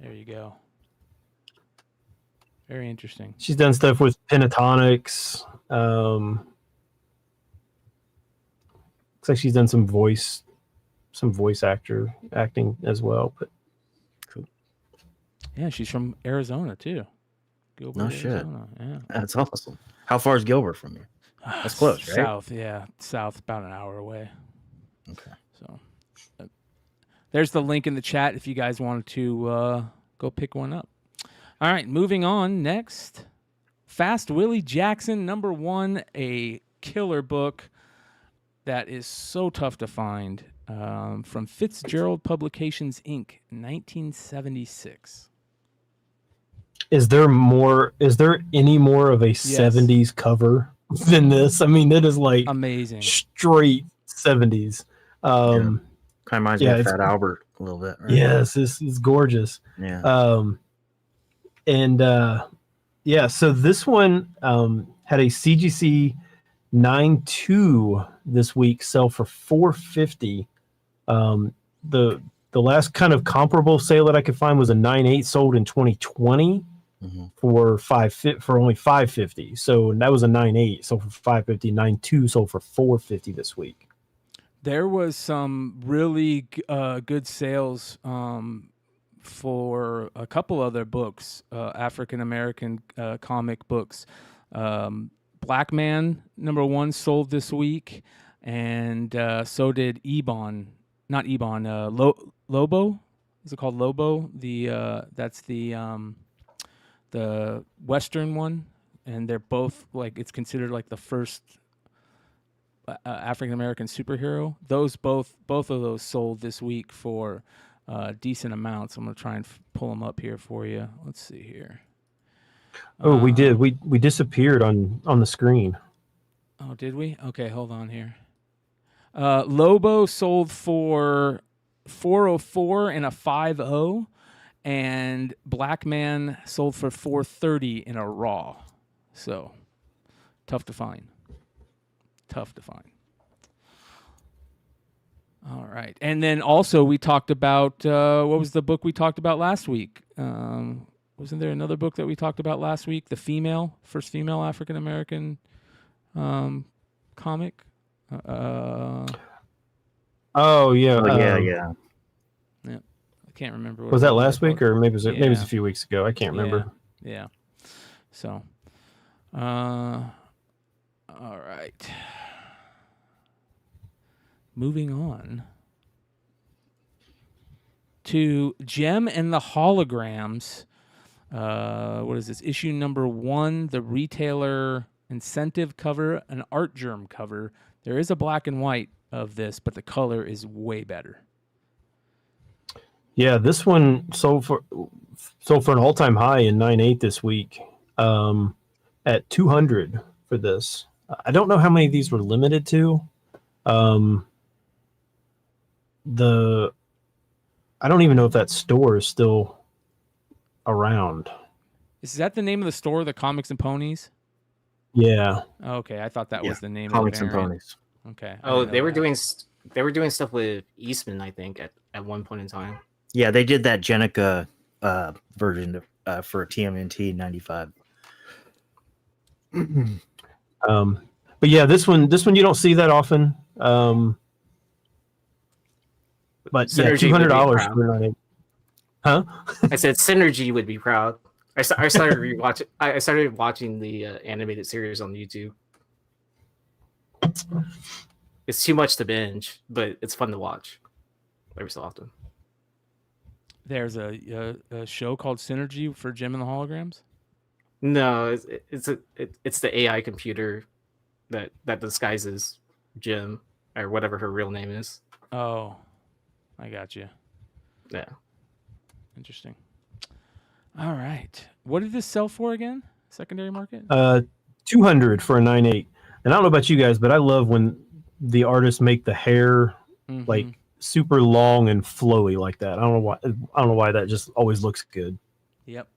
There you go. Very interesting. She's done stuff with Pentatonics. Looks like she's done some voice acting as well. But cool. Yeah, she's from Arizona too. Gilbert, No shit. Arizona. Yeah. That's awesome. How far is Gilbert from you? That's close, right? South, yeah. South, about an hour away. Okay. So there's the link in the chat if you guys wanted to go pick one up. All right, moving on. Next, Fast Willie Jackson, #1, a killer book that is so tough to find, from Fitzgerald Publications, Inc., 1976. Is there any more of a 70s cover than this? I mean, it is like amazing, straight 70s. Kind of reminds me of Fat Albert a little bit. Right? Yes, this is gorgeous. Yeah. So this one had a CGC 9.2 this week, sell for $450. The last kind of comparable sale that I could find was a 9.8 sold in 2020 for only $550. So that was a 9.8 sold for $550. 9.2 sold for $450 this week. There was some really good sales for a couple other books, African American comic books. Black Man #1 sold this week, and so did not Ebon, Lobo. Is it called Lobo? That's the Western one, and they're both like, it's considered like the first African American superhero. Both of those sold this week for decent amounts. I'm gonna try and pull them up here for you. Let's see here. Oh, we did. We disappeared on the screen. Oh, did we? Okay, hold on here. Lobo sold for $404 and a 5.0, and Black Man sold for $430 in a raw. So tough to find. All right, and then also we talked about what was the book we talked about last week? Wasn't there another book that we talked about last week? The first female African American comic. Yeah. Yeah. I can't remember. Was that last week, or maybe it was a few weeks ago? I can't remember. Yeah. So, all right. Moving on to Gem and the Holograms. What is this? Issue #1, the retailer incentive cover, an art germ cover. There is a black and white of this, but the color is way better. Yeah, this one sold for an all-time high in 9.8 this week, at $200 for this. I don't know how many of these were limited to. I don't even know if that store is still around. Is that the name of the store, the Comics and Ponies? Yeah. Okay, I thought that was the name Comics of the and Ponies. Okay. Oh, they were doing stuff with Eastman, I think, at one point in time. Yeah, they did that Jenica version for TMNT 95. But yeah, this one you don't see that often. But Synergy yeah, $200 for 9.8. Huh? I said Synergy would be proud. I started watching the animated series on YouTube. It's too much to binge, but it's fun to watch every so often. There's a show called Synergy for Gem and the Holograms? No, it's the AI computer that disguises Jim or whatever her real name is. Oh, I got you. Yeah. Interesting. All right. What did this sell for again? Secondary market? $200 for a 9.8. And I don't know about you guys, but I love when the artists make the hair like super long and flowy like that. I don't know why that just always looks good. Yep.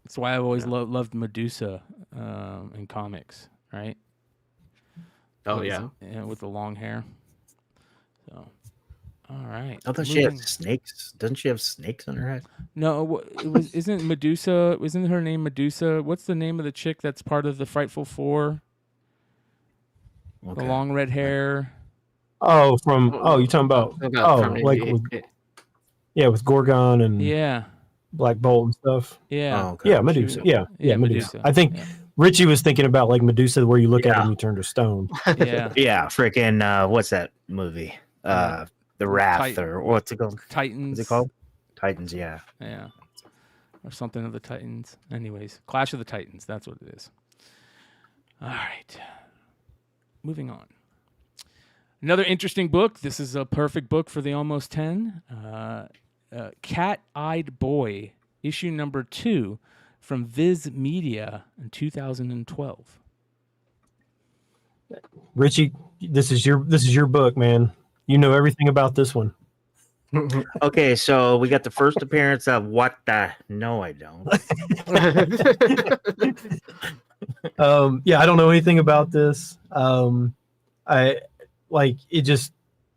That's why I've always loved Medusa in comics, right? Oh, with the long hair. So, all right. I thought she had snakes. Doesn't she have snakes on her head? No, isn't Medusa? Isn't her name Medusa? What's the name of the chick that's part of the Frightful Four? Okay. The long red hair. Oh, you're talking about with Gorgon and yeah. Black Bolt and stuff. Yeah. Oh, okay. Yeah, Medusa. Yeah, Medusa. I think Yeah. Richie was thinking about like Medusa, where you look at her and you turn to stone. Yeah. Yeah, freaking what's that movie? The Wrath, or what's it called? Titans. What's it called? Titans, yeah. Yeah. Or something of the Titans. Anyways, Clash of the Titans. That's what it is. All right. Moving on. Another interesting book. This is a perfect book for the Almost 10. CatEyed Boy, issue number 2 from Viz Media in 2012. Richie, this is your book, man. You know everything about this one. Okay, so we got the first appearance of what the? No, I don't. Yeah, I don't know anything about this. I like it. Just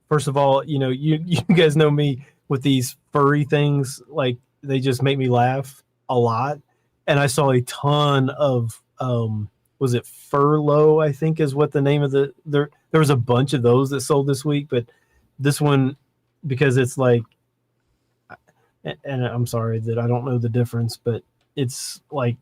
first of all, you guys know me with these furry things. Like they just make me laugh a lot. And I saw a ton of was it Furlough? I think is what the name of there was a bunch of those that sold this week, but this one, because it's like, and I'm sorry that I don't know the difference, but it's like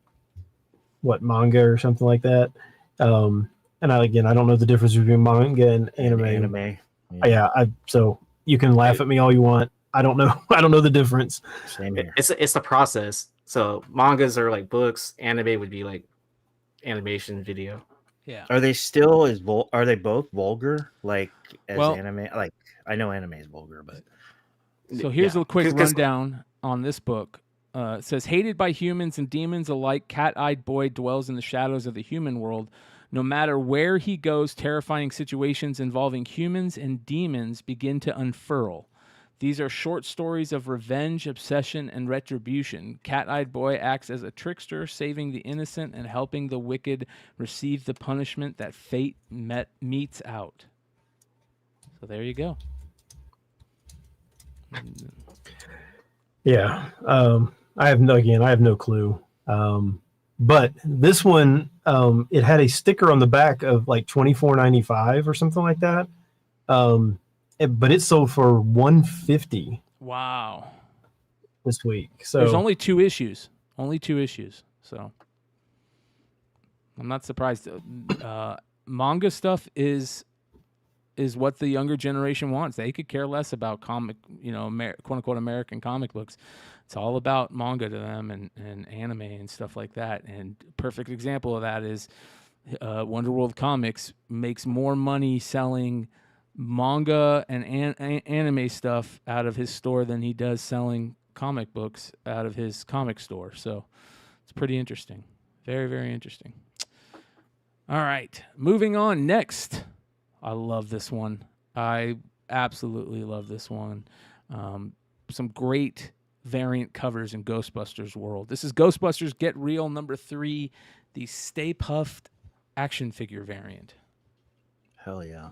what, manga or something like that. And I don't know the difference between manga and anime. Yeah, so you can laugh at me all you want. I don't know. I don't know the difference. Same here. It's the process. So mangas are like books. Anime would be like animation video. Yeah. Are they still are they both vulgar? Like as anime? Like I know anime is vulgar, but so here's a quick rundown on this book. It says, hated by humans and demons alike, Cat-Eyed Boy dwells in the shadows of the human world. No matter where he goes, terrifying situations involving humans and demons begin to unfurl. These are short stories of revenge, obsession, and retribution. Cat-Eyed Boy acts as a trickster, saving the innocent and helping the wicked receive the punishment that fate metes out. So there you go. Yeah. I have no clue. But this one, it had a sticker on the back of like $24.95 or something like that. But it sold for $150. Wow. This week. So there's only 2 issues. So I'm not surprised. Manga stuff is what the younger generation wants. They could care less about comic, quote unquote American comic books. It's all about manga to them and anime and stuff like that. And a perfect example of that is Wonder World Comics makes more money selling manga and anime stuff out of his store than he does selling comic books out of his comic store. So it's pretty interesting. Very, very interesting. All right, moving on. Next, I love this one. I absolutely love this one. Some great variant covers in Ghostbusters world. This is Ghostbusters Get Real number 3, the Stay Puft action figure variant. Hell yeah.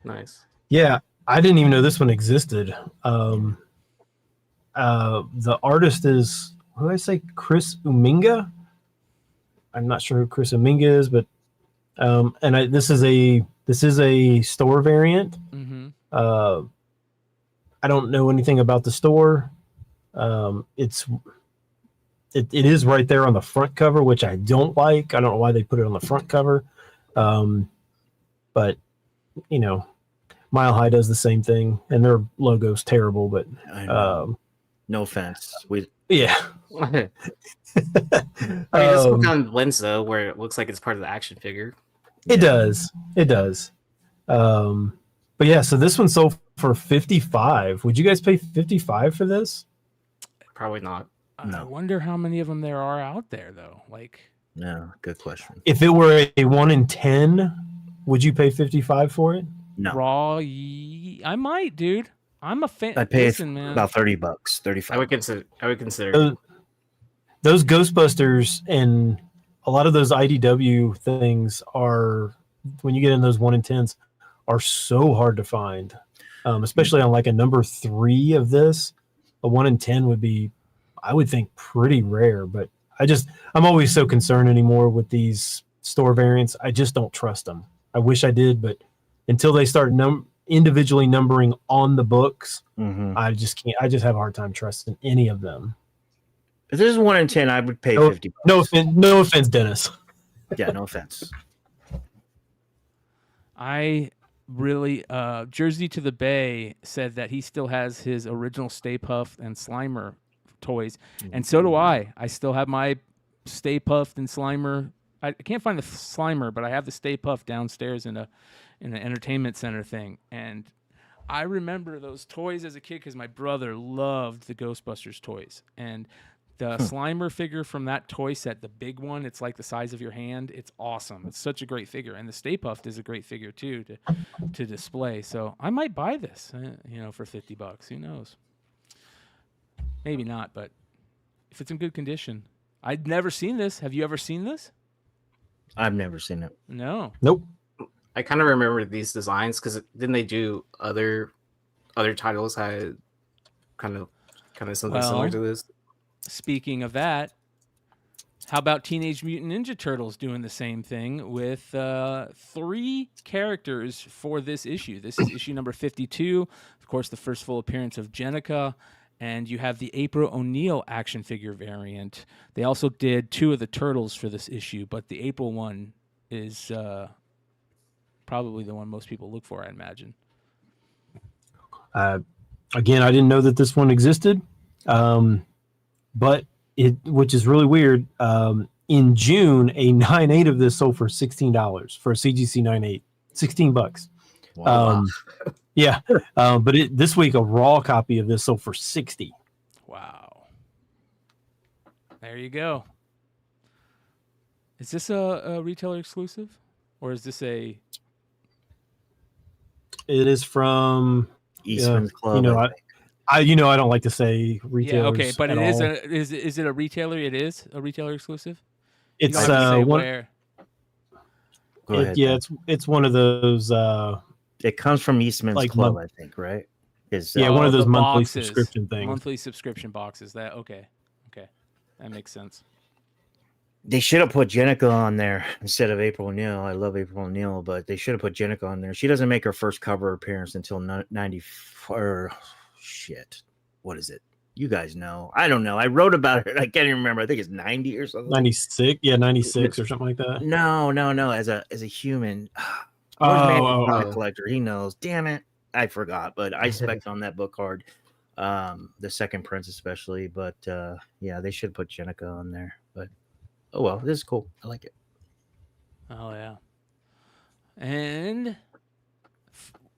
Nice. Yeah, I didn't even know this one existed. The artist is, what did I say, Chris Uminga? I'm not sure who Chris Uminga is, but this is a store variant. Mm-hmm. I don't know anything about the store. It is right there on the front cover, which I don't like. I don't know why they put it on the front cover. But Mile High does the same thing, and their logo's terrible. But no offense, yeah. I mean, this book on lens though, where it looks like it's part of the action figure. It does. But yeah, so this one sold for $55. Would you guys pay $55 for this? Probably not. I wonder how many of them there are out there, though. No, good question. If it were a 1 in 10, would you pay $55 for it? No. I might, dude. I'm a fan. I pay man. about $30, $35. I would consider. Those Ghostbusters and a lot of those IDW things are, when you get in those 1 in 10s, are so hard to find. Especially on like a number 3 of this. A 1 in 10 would be, I would think, pretty rare. But I'm always so concerned anymore with these store variants. I just don't trust them. I wish I did, but until they start individually numbering on the books, I just can't. I just have a hard time trusting any of them. If this is 1 in 10, I would pay No, $50. no offense, Dennis. Yeah, no offense. I really Jersey to the Bay said that he still has his original Stay Puft and Slimer toys, and so do I. I still have my Stay Puft and Slimer. I can't find the Slimer, but I have the Stay Puft downstairs in an entertainment center thing. And I remember those toys as a kid because my brother loved the Ghostbusters toys. And the Slimer figure from that toy set, the big one, it's like the size of your hand. It's awesome. It's such a great figure. And the Stay Puft is a great figure too to display. So I might buy this, for $50. Who knows? Maybe not, but if it's in good condition. I'd never seen this. Have you ever seen this? I've never seen it. No. Nope. I kind of remember these designs because didn't they do other titles had kind of something similar to this? Speaking of that, how about Teenage Mutant Ninja Turtles doing the same thing with 3 characters for this issue? This is issue number 52. Of course, the first full appearance of Jennika, and you have the April O'Neil action figure variant. They also did 2 of the Turtles for this issue, but the April one is probably the one most people look for, I imagine. Again, I didn't know that this one existed. But which is really weird. In June, a 9.8 of this sold for $16 for a CGC 9.8, $16. Wow. Yeah. But this week, a raw copy of this sold for $60. Wow. There you go. Is this a retailer exclusive, or is this a? It is from Eastman's Club. I don't like to say retailers. Yeah, okay, but at it is all. is it a retailer? It is a retailer exclusive. It's You don't have to say one. where. Go ahead. It's one of those. It comes from Eastman's Like Club, month- I think, right? One of those the monthly boxes. subscription things. Monthly subscription boxes. Okay, that makes sense. They should have put Jennika on there instead of April O'Neil. I love April O'Neil, but they should have put Jennika on there. She doesn't make her first cover appearance until 94. Shit. What is it? You guys know. I don't know. I wrote about it. I can't even remember. I think it's 90 or something. 96. Yeah, 96 or something like that. No. As a human. Oh. Collector. He knows. Damn it. I forgot, but I spec'd on that book card. The second prints especially. But yeah, they should put Jennika on there. But oh well, this is cool. I like it. Oh yeah. And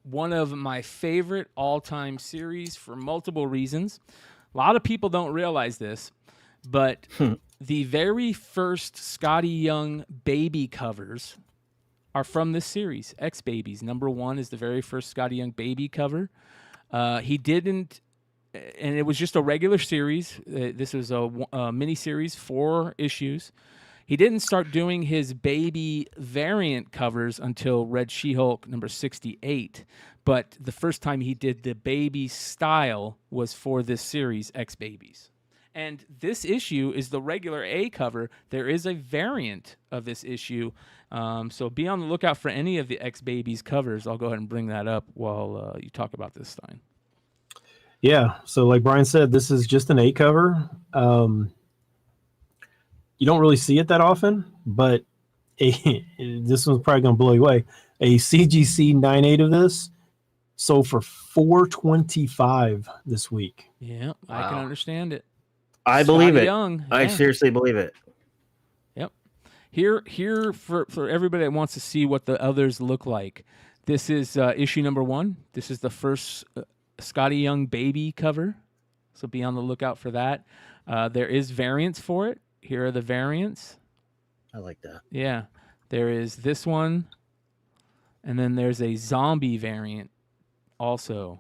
one of my favorite all-time series for multiple reasons. A lot of people don't realize this, but the very first Scotty Young baby covers are from this series, X Babies. Number 1 is the very first Scotty Young baby cover. He didn't, and it was just a regular series. This was a mini series, 4 issues. He didn't start doing his baby variant covers until Red She-Hulk number 68. But the first time he did the baby style was for this series, X Babies. And this issue is the regular A cover. There is a variant of this issue. So be on the lookout for any of the X Babies covers. I'll go ahead and bring that up while you talk about this, Stein. Yeah. So like Brian said, this is just an A cover. You don't really see it that often, but this one's probably going to blow you away. A CGC 9.8 of this sold for $425 this week. Yeah, I can understand it. I believe it. Young, I yeah. seriously believe it. Yep. Here for everybody that wants to see what the others look like. This is issue number 1. This is the first Scotty Young baby cover, so be on the lookout for that. There is variants for it. Here are the variants. I like that. Yeah, there is this one, and then there's a zombie variant also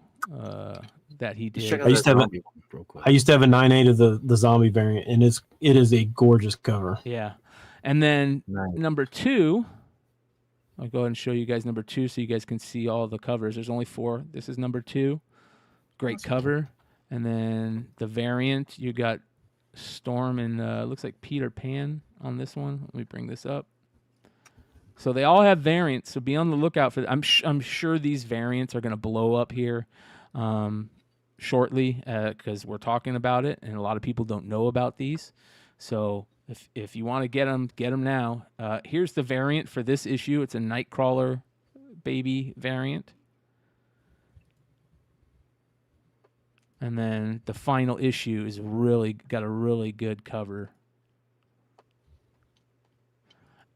that he did. I used to have a 9.8 of the zombie variant, and it is a gorgeous cover. Yeah, and then Nice. number 2. I'll go ahead and show you guys number 2 so you guys can see all the covers. There's only 4. This is number 2. Great cover. And then the variant, you got Storm and looks like Peter Pan on this one. Let me bring this up. So they all have variants, so be on the lookout for I'm sure these variants are going to blow up here. shortly because we're talking about it, and a lot of people don't know about these. So if you want to get them now. Here's the variant for this issue. It's a Nightcrawler baby variant. And then the final issue is really got a really good cover.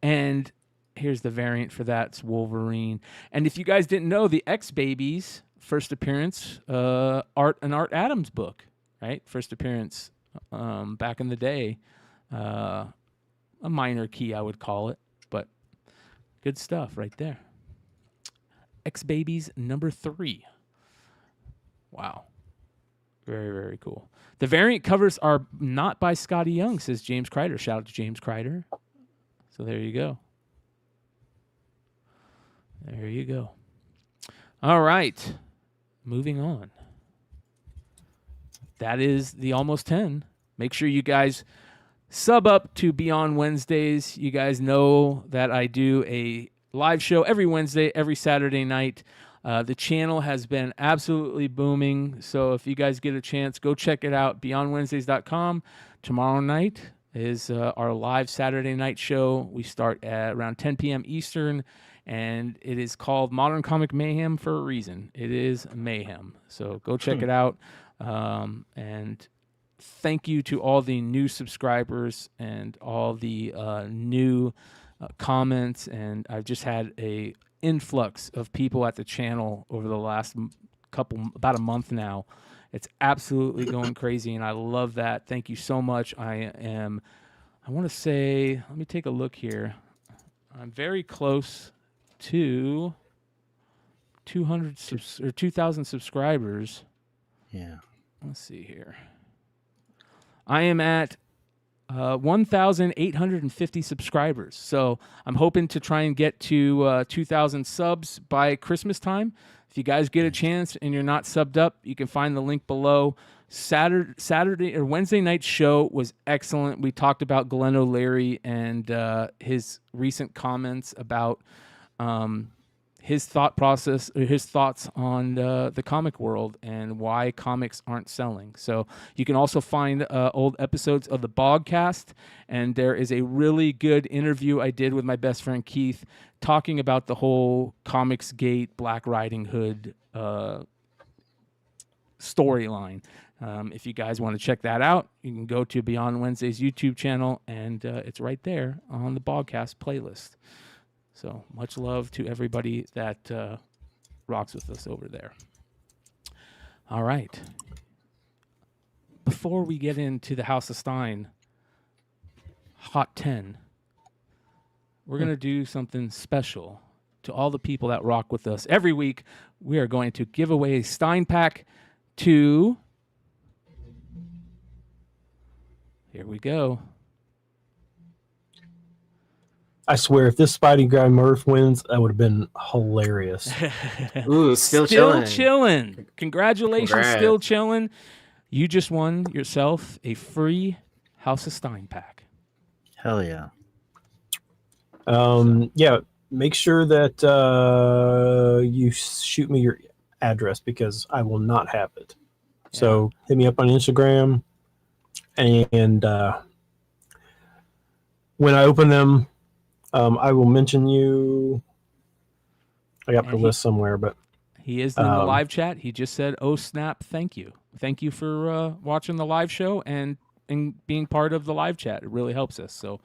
And here's the variant for that. It's Wolverine. And if you guys didn't know, the X-Babies first appearance, an Art Adams book, right? First appearance back in the day. A minor key, I would call it, but good stuff right there. X-Babies number 3. Wow. Very, very cool. The variant covers are not by Scotty Young, says James Kreider. Shout out to James Kreider. So there you go. There you go. All right. Moving on. That is the Almost 10. Make sure you guys sub up to Beyond Wednesdays. You guys know that I do a live show every Wednesday, every Saturday night. The channel has been absolutely booming. So if you guys get a chance, go check it out. BeyondWednesdays.com. Tomorrow night is our live Saturday night show. We start at around 10 p.m. Eastern, and it is called Modern Comic Mayhem for a reason. It is mayhem. So go check it out. And thank you to all the new subscribers and all the new comments. And I've just had a influx of people at the channel over the last about a month now. It's absolutely going crazy, and I love that. Thank you so much. I want to say, let me take a look here. I'm very close to 2,000 subscribers. Yeah. Let's see here. I am at 1,850 subscribers. So I'm hoping to try and get to 2,000 subs by Christmas time. If you guys get a chance and you're not subbed up, you can find the link below. Saturday or Wednesday night show was excellent. We talked about Glenn O'Leary and his recent comments about his thought process, or his thoughts on the comic world and why comics aren't selling. So you can also find old episodes of the Bogcast, and there is a really good interview I did with my best friend Keith talking about the whole Comicsgate Black Riding Hood storyline. If you guys want to check that out, you can go to Beyond Wednesday's YouTube channel, and it's right there on the Bogcast playlist. So much love to everybody that rocks with us over there. All right. Before we get into the House of Stein Hot 10, we're going to do something special to all the people that rock with us. Every week, we are going to give away a Stein pack to... Here we go. I swear, if this Spidey guy Murph wins, that would have been hilarious. Ooh, still chilling. Congratulations, Congrats. Still chilling. You just won yourself a free House of Stein pack. Hell yeah. Yeah, make sure that you shoot me your address because I will not have it. Yeah. So hit me up on Instagram, and when I open them, I will mention you. I got the list somewhere, but he is in the live chat. He just said, "Oh snap! Thank you for watching the live show and being part of the live chat. It really helps us." So,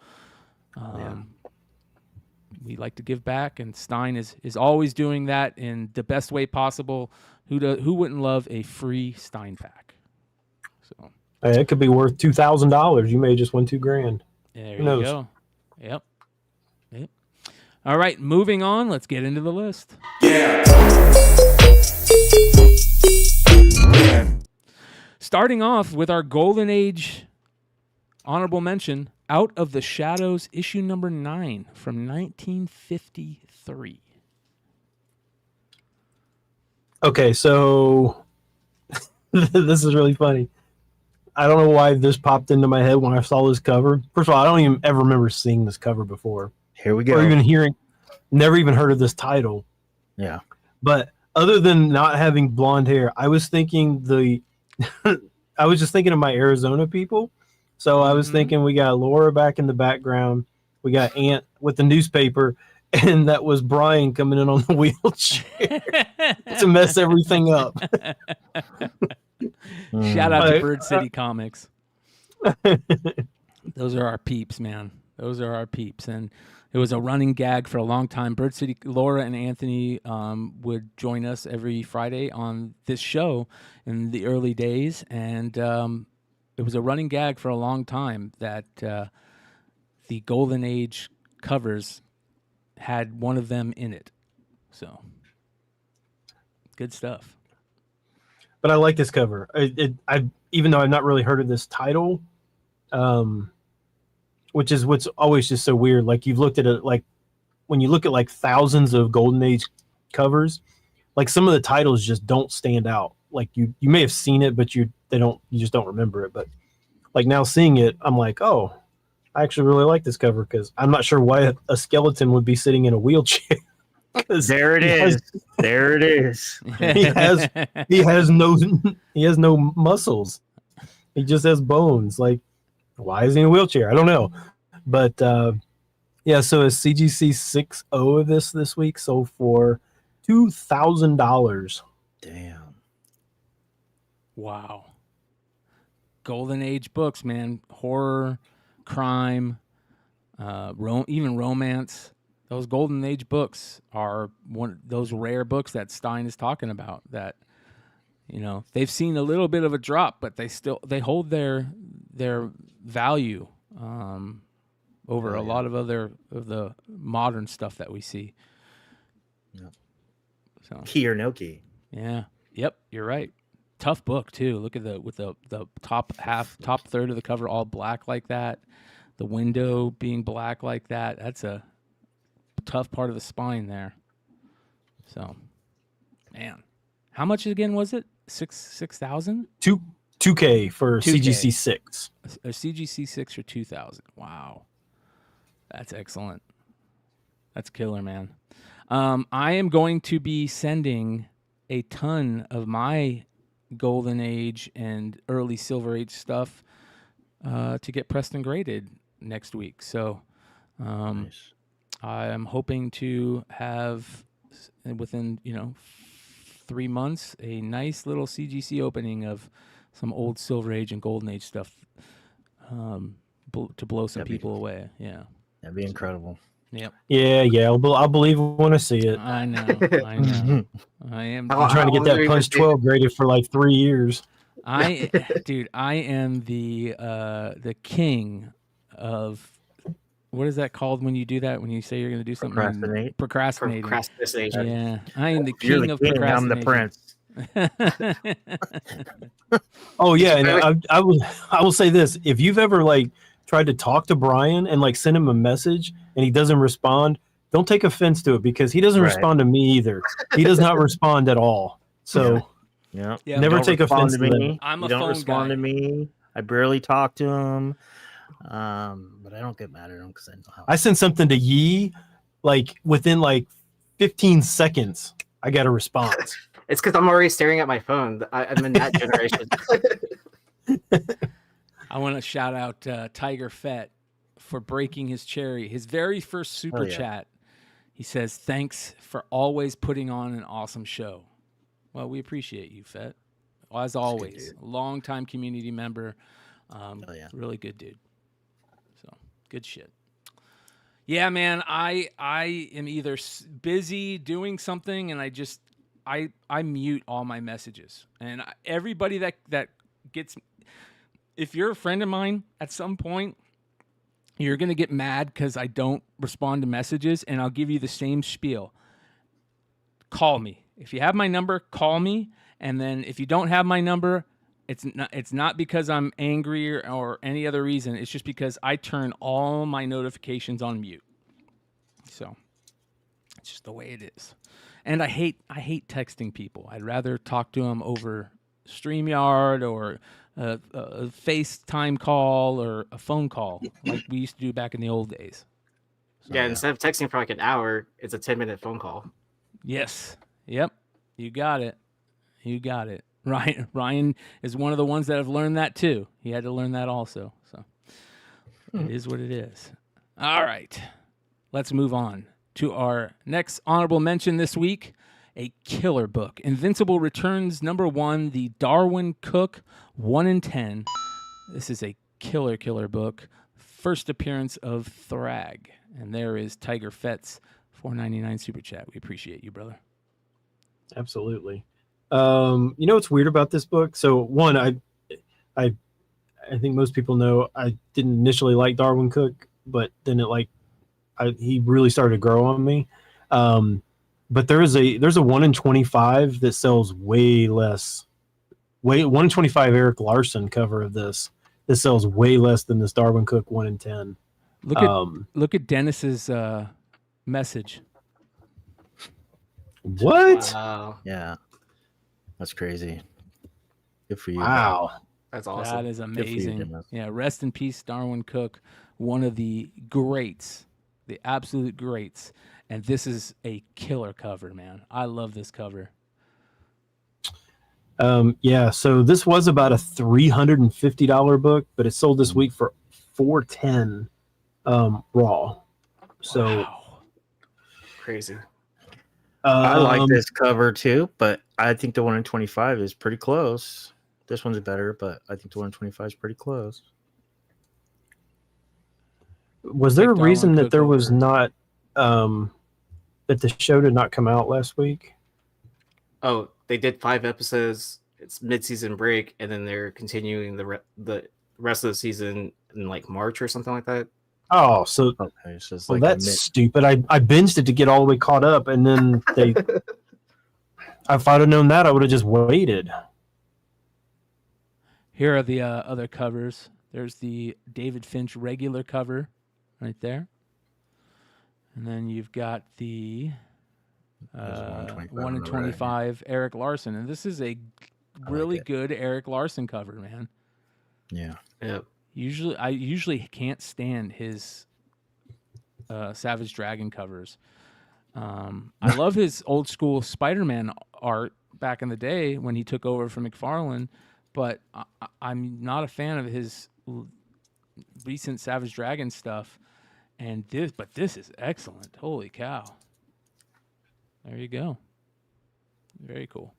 we like to give back, and Stein is always doing that in the best way possible. Who wouldn't love a free Stein pack? So it could be worth $2,000. You may just win $2,000. There you go. Yep. All right, moving on. Let's get into the list. Yeah. Starting off with our Golden Age honorable mention, Out of the Shadows, issue number 9 from 1953. Okay, so this is really funny. I don't know why this popped into my head when I saw this cover. First of all, I don't even ever remember seeing this cover before. Here we go. Or even never even heard of this title. Yeah. But other than not having blonde hair, I was thinking the I was just thinking of my Arizona people. So I was thinking we got Laura back in the background. We got Ant with the newspaper. And that was Bryan coming in on the wheelchair to mess everything up. Shout out to Bird City Comics. Those are our peeps, man. Those are our peeps. And it was a running gag for a long time. Bird City, Laura and Anthony would join us every Friday on this show in the early days. And it was a running gag for a long time that the Golden Age covers had one of them in it. So good stuff. But I like this cover. I even though I've not really heard of this title, which is what's always just so weird. Like you've looked at it, like when you look at like thousands of Golden Age covers, like some of the titles just don't stand out. Like you may have seen it, but you just don't remember it. But like now seeing it, I'm like, oh, I actually really like this cover because I'm not sure why a skeleton would be sitting in a wheelchair. There it is. There it is. He has no muscles. He just has bones. Like, why is he in a wheelchair? I don't know. But yeah, so a CGC 6.0 of this week sold for $2,000. Damn. Wow. Golden Age books, man. Horror, crime, even romance. Those Golden Age books are one of those rare books that Stein is talking about that, you know, they've seen a little bit of a drop, but they hold their value over a lot of the modern stuff that we see. Yep. So Key or no key. Yeah. Yep. You're right. Tough book too. Look at the top third of the cover all black like that. The window being black like that. That's a tough part of the spine there. So, man, how much again was it? 6,000? 2K for 2K. CGC 6. A CGC 6 for 2,000. Wow, that's excellent. That's killer, man. I am going to be sending a ton of my Golden Age and early Silver Age stuff to get pressed and graded next week. So, Nice. I am hoping to have within 3 months a nice little CGC opening of some old Silver Age and Golden Age stuff to blow some people away. Yeah, that'd be incredible. Yep. Yeah. I'll believe when I see it. I know. I am. I'm trying to get that Punch 12 graded for like 3 years. I am the king of. What is that called when you do that? When you say you're going to do something? Procrastinating. Procrastination. Yeah, I am the You're king the of king, I'm procrastination. the prince. Oh yeah, and I will say this: if you've ever like tried to talk to Bryan and like send him a message and he doesn't respond, don't take offense to it because he doesn't respond to me either. He does not respond at all. So yeah, never take offense to me. I'm a don't phone respond guy. to me. I barely talk to him. But I don't get mad at him because I know how. I sent something to Yee, like within like 15 seconds, I got a response. It's because I'm already staring at my phone. I'm in that generation. I want to shout out Tiger Fett for breaking his cherry. His very first super chat. He says, "Thanks for always putting on an awesome show." Well, we appreciate you, Fett. As always, longtime community member. Really good dude. So good shit. Yeah, man. I am either busy doing something and I mute all my messages, and everybody that gets. If you're a friend of mine, at some point, you're gonna get mad because I don't respond to messages, and I'll give you the same spiel. Call me if you have my number. Call me, and then if you don't have my number, it's not because I'm angry or any other reason. It's just because I turn all my notifications on mute. So it's just the way it is. And I hate texting people. I'd rather talk to them over StreamYard or a FaceTime call or a phone call like we used to do back in the old days. So, yeah, instead of texting for like an hour, it's a 10-minute phone call. Yes. Yep. You got it. Ryan is one of the ones that have learned that too. He had to learn that also. So it is what it is. All right. Let's move on to our next honorable mention this week. A killer book. Invincible Returns #1, the Darwin Cook 1 in 10. This is a killer book. First appearance of Thrag. And there is Tiger Fetz, $4.99 super chat. We appreciate you, brother. Absolutely. You know what's weird about this book? So one, I think most people know I didn't initially like Darwin Cook, but then he really started to grow on me. But there's a 1 in 25 that sells way less. 1 in 25 Eric Larson cover of this. This sells way less than this Darwin Cook 1 in 10. Look at Dennis's message. What? Wow. Yeah, that's crazy. Good for you. Wow. That's awesome. That is for you, amazing. Dennis. Yeah, rest in peace, Darwin Cook, one of the greats, the absolute greats. And this is a killer cover, man. I love this cover. Yeah, so this was about a $350 book, but it sold this week for $410 raw. So Wow. Crazy. I like this cover too, but I think the 1 in 25 is pretty close. This one's better, but I think the 1 in 25 is pretty close. Was there a Darwin reason that Cook there was over. not that the show did not come out last week? Oh, they did 5 episodes. It's mid-season break, and then they're continuing the rest of the season in like March or something like that. Oh, so Okay, so it's well, like that's stupid. I binged it to get all the way caught up, and then they. If I'd have known that, I would have just waited. Here are the other covers. There's the David Finch regular cover right there. And then you've got the 1 in 25 Eric Larson. And this is a really good Eric Larson cover, man. Yeah. Yep. I usually can't stand his Savage Dragon covers. I love his old school Spider-Man art back in the day when he took over from McFarlane, but I'm not a fan of his recent Savage Dragon stuff. But this is excellent. Holy cow. There you go. Very cool.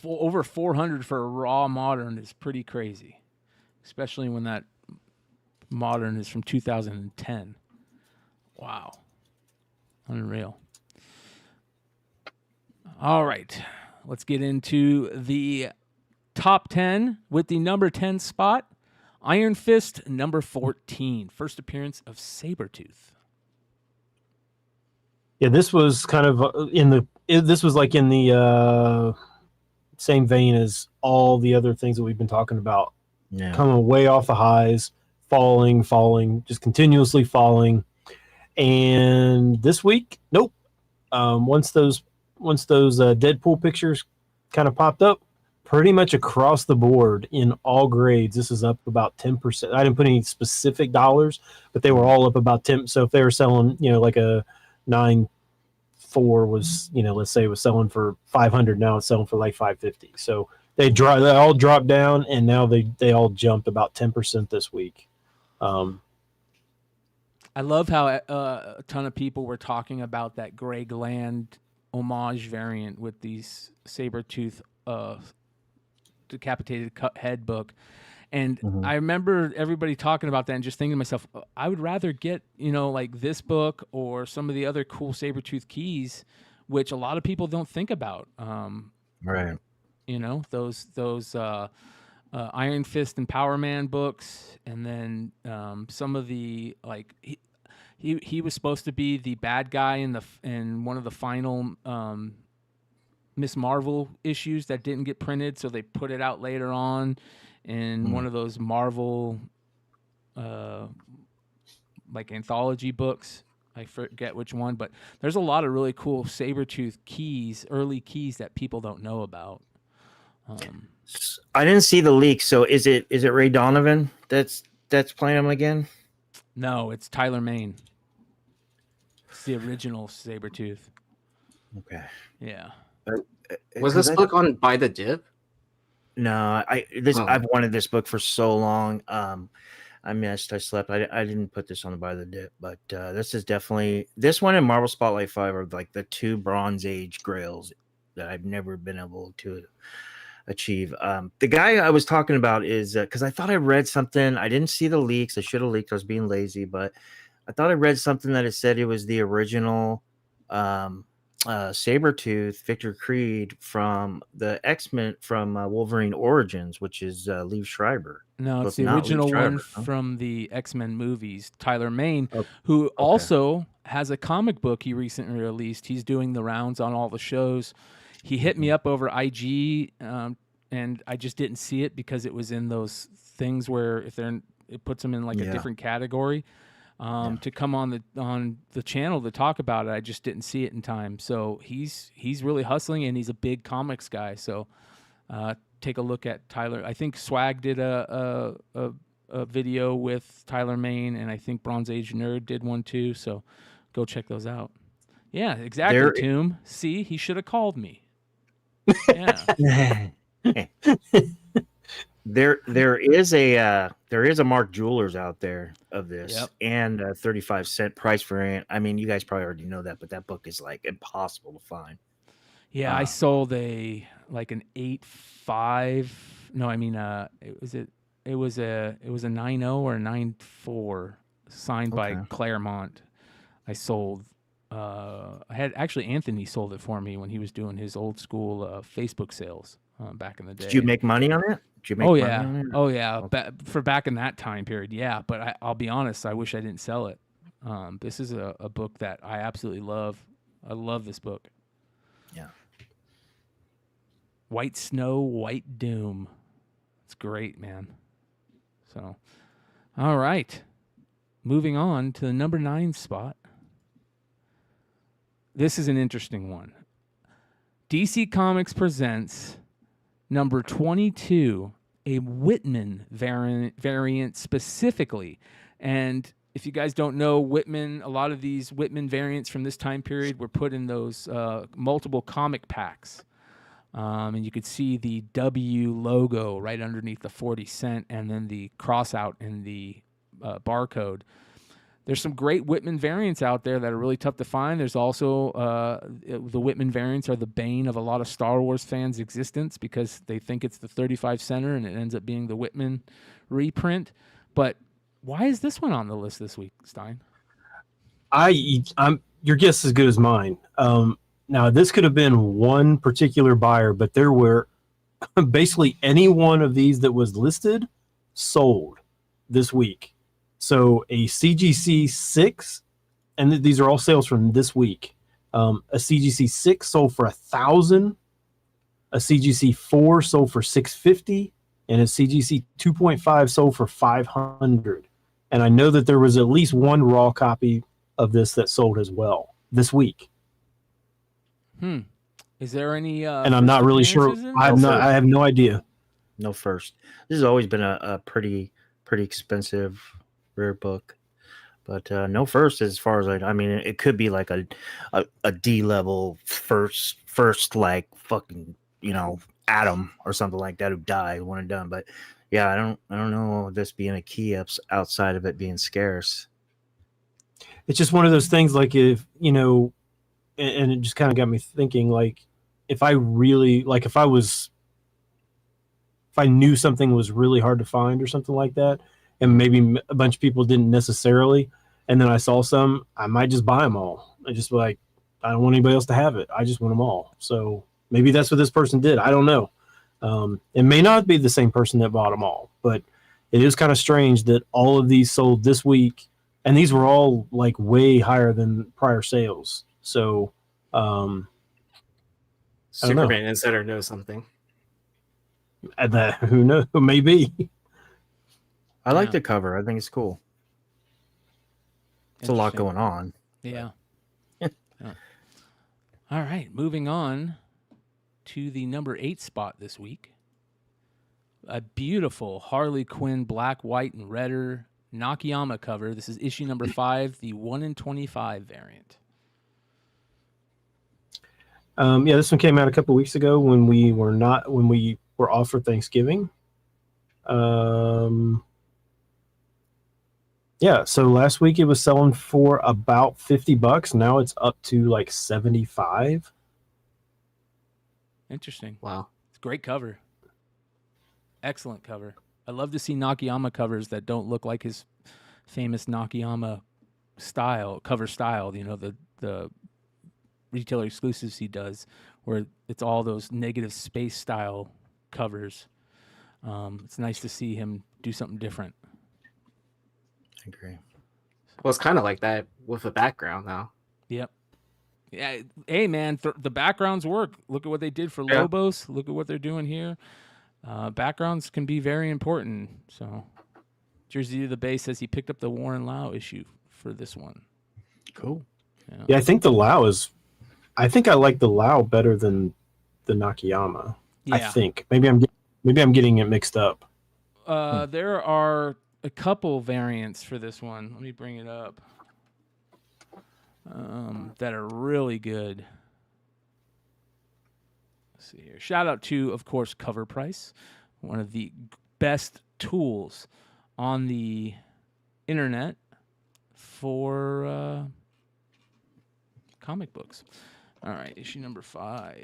Over 400 for a raw modern is pretty crazy, especially when that modern is from 2010. Wow. Unreal. All right. Let's get into the top 10 with the number 10 spot. Iron Fist #14. First appearance of Sabretooth. Yeah, this was kind of this was like in the same vein as all the other things that we've been talking about. Yeah. Coming way off the highs, falling, just continuously falling. And this week, nope. Once those Deadpool pictures kind of popped up, pretty much across the board in all grades, this is up about 10%. I didn't put any specific dollars, but they were all up about 10. So if they were selling, like a 9.4 was, let's say it was selling for 500, now it's selling for like 550. So they all dropped down, and now they all jumped about 10% this week. I love how a ton of people were talking about that Greg Land homage variant with these Sabretooth decapitated head book. And I remember everybody talking about that and just thinking to myself, I would rather get, like this book or some of the other cool Sabretooth keys, which a lot of people don't think about. Right. Those Iron Fist and Power Man books, and then some of the he was supposed to be the bad guy in one of the final Miss Marvel issues that didn't get printed, so they put it out later on in one of those Marvel anthology books. I forget which one, but there's a lot of really cool Sabretooth keys, early keys that people don't know about. I didn't see the leak, so is it Ray Donovan that's playing him again? No, it's Tyler Mane. It's the original Sabretooth. Okay. Yeah. Was this book on Buy the Dip? No, I've wanted this book for so long. I missed. I slept. I didn't put this on the Buy the Dip, but this is definitely, this one and Marvel Spotlight 5 are like the two Bronze Age grails that I've never been able to achieve. The guy I was talking about is because I thought I read something. I didn't see the leaks. I should have leaked. I was being lazy, but I thought I read something that it said it was the original Sabretooth, Victor Creed from the XMen from Wolverine Origins, which is Liev Schreiber. No, So it's the not original Liev Schreiber, one huh? from the X-Men movies. Tyler Mane, Oh, who also has a comic book he recently released. He's doing the rounds on all the shows. He hit me up over IG, and I just didn't see it because it was in those things where if they're it puts them in like a different category. To come on the channel to talk about it, I just didn't see it in time. So he's really hustling, and he's a big comics guy. So take a look at Tyler. I think Swag did a video with Tyler Mane, and I think Bronze Age Nerd did one too. So go check those out. Yeah, exactly. Tomb. See, he should have called me. Yeah. There is a Mark Jewelers out there of this, Yep. and a 35-cent price variant. I mean, you guys probably already know that, but that book is like impossible to find. Yeah, I sold an 8.5. No, I mean it was a 9.0 or a 9.4 signed by Claremont. I sold. I had actually Anthony sold it for me when he was doing his old school Facebook sales back in the day. Did you make money on it? Did you make money on it? Oh yeah, for back in that time period, yeah. But I'll be honest, I wish I didn't sell it. This is a book that I absolutely love. I love this book. Yeah. White Snow, White Doom. It's great, man. So, all right. Moving on to the number 9 spot. This is an interesting one. DC Comics presents number 22, a Whitman variant specifically. And if you guys don't know, Whitman, a lot of these Whitman variants from this time period were put in those multiple comic packs. And you could see the W logo right underneath the 40 cent and then the cross out in the barcode. There's some great Whitman variants out there that are really tough to find. There's also the Whitman variants are the bane of a lot of Star Wars fans' existence because they think it's the 35 center and it ends up being the Whitman reprint. But why is this one on the list this week, Stein? Your guess is as good as mine. Now, this could have been one particular buyer, but there were basically any one of these that was listed sold this week. So a CGC 6, and these are all sales from this week. A CGC 6 sold for $1,000. A CGC 4 sold for $650, and a CGC 2.5 sold for $500. And I know that there was at least one raw copy of this that sold as well this week. Is there any? And I'm not really sure. I have no idea. No first. This has always been a pretty expensive rare book, but no first as far as I mean, it could be like a D level first like fucking Atom or something like that who died one and done. But yeah, I don't know this being a key outside of it being scarce. It's just one of those things like if and it just kind of got me thinking like if I knew something was really hard to find or something like that, and maybe a bunch of people didn't necessarily, and then I saw some, I might just buy them all. I just I don't want anybody else to have it. I just want them all. So maybe that's what this person did. I don't know. It may not be the same person that bought them all, but it is kind of strange that all of these sold this week, and these were all like way higher than prior sales. So, Superman Insider knows something. Who knows? Maybe. I like the cover. I think it's cool. It's a lot going on. Yeah. All right. Moving on to the number 8 spot this week. A beautiful Harley Quinn black, white, and redder Nakayama cover. This is issue number 5, the 1 in 25 variant. Yeah, this one came out a couple weeks ago when we were off for Thanksgiving. Yeah, so last week it was selling for about $50. Now it's up to like 75. Interesting. Wow. It's a great cover. Excellent cover. I love to see Nakayama covers that don't look like his famous Nakayama cover style, you know, the retailer exclusives he does, where it's all those negative space style covers. It's nice to see him do something different. I agree. Well, it's kind of like that with a background now. Yep. Yeah. Hey, man, the backgrounds work. Look at what they did for Yeah. Lobos. Look at what they're doing here. Backgrounds can be very important. So, Jersey to the Bay says he picked up the Warren Lau issue for this one. Cool. Yeah, I think the Lao I think I like the Lao better than the Nakayama. Yeah. I think maybe I'm getting it mixed up. There are a couple variants for this one. Let me bring it up. That are really good. Let's see here. Shout out to, of course, Cover Price, one of the best tools on the internet for comic books. All right, issue number 5.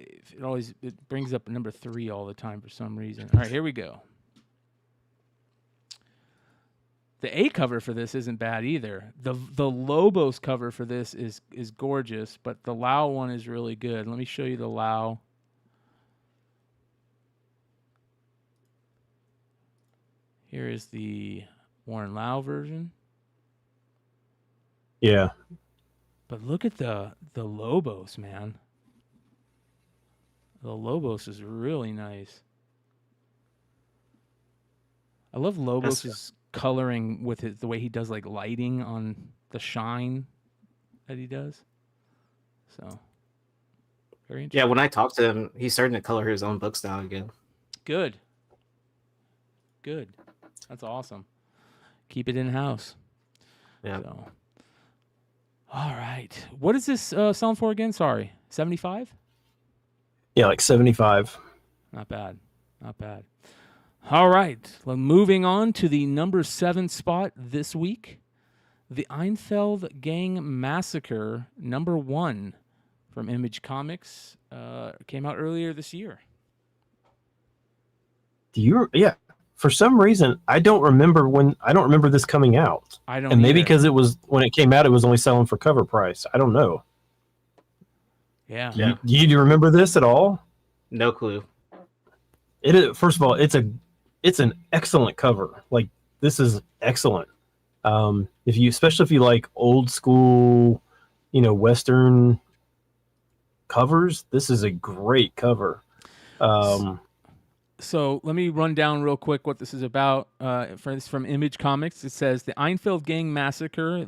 It brings up number 3 all the time for some reason. All right, here we go. The A cover for this isn't bad either. The Lobos cover for this is gorgeous, but the Lau one is really good. Let me show you the Lau. Here is the Warren Lau version. Yeah. But look at the Lobos, man. The Lobos is really nice. I love Lobos' coloring with the way he does like lighting on the shine that he does. So very interesting. Yeah, when I talked to him, he's starting to color his own books now again. Good. That's awesome. Keep it in house. Yeah. So. All right. What is this selling for again? Sorry. 75? Yeah, like 75. Not bad. All right. Well, moving on to the number 7 spot this week. The Einfeld Gang Massacre, number 1 from Image Comics, came out earlier this year. Yeah. For some reason, I don't remember this coming out. I don't. And maybe either. because it was when it came out, it was only selling for cover price. I don't know. Yeah. Do you remember this at all? No clue. It is. First of all, it's an excellent cover. Like, this is excellent. Especially if you like old school, Western covers, this is a great cover. So let me run down real quick what this is about. From Image Comics, it says the Einfeld Gang Massacre.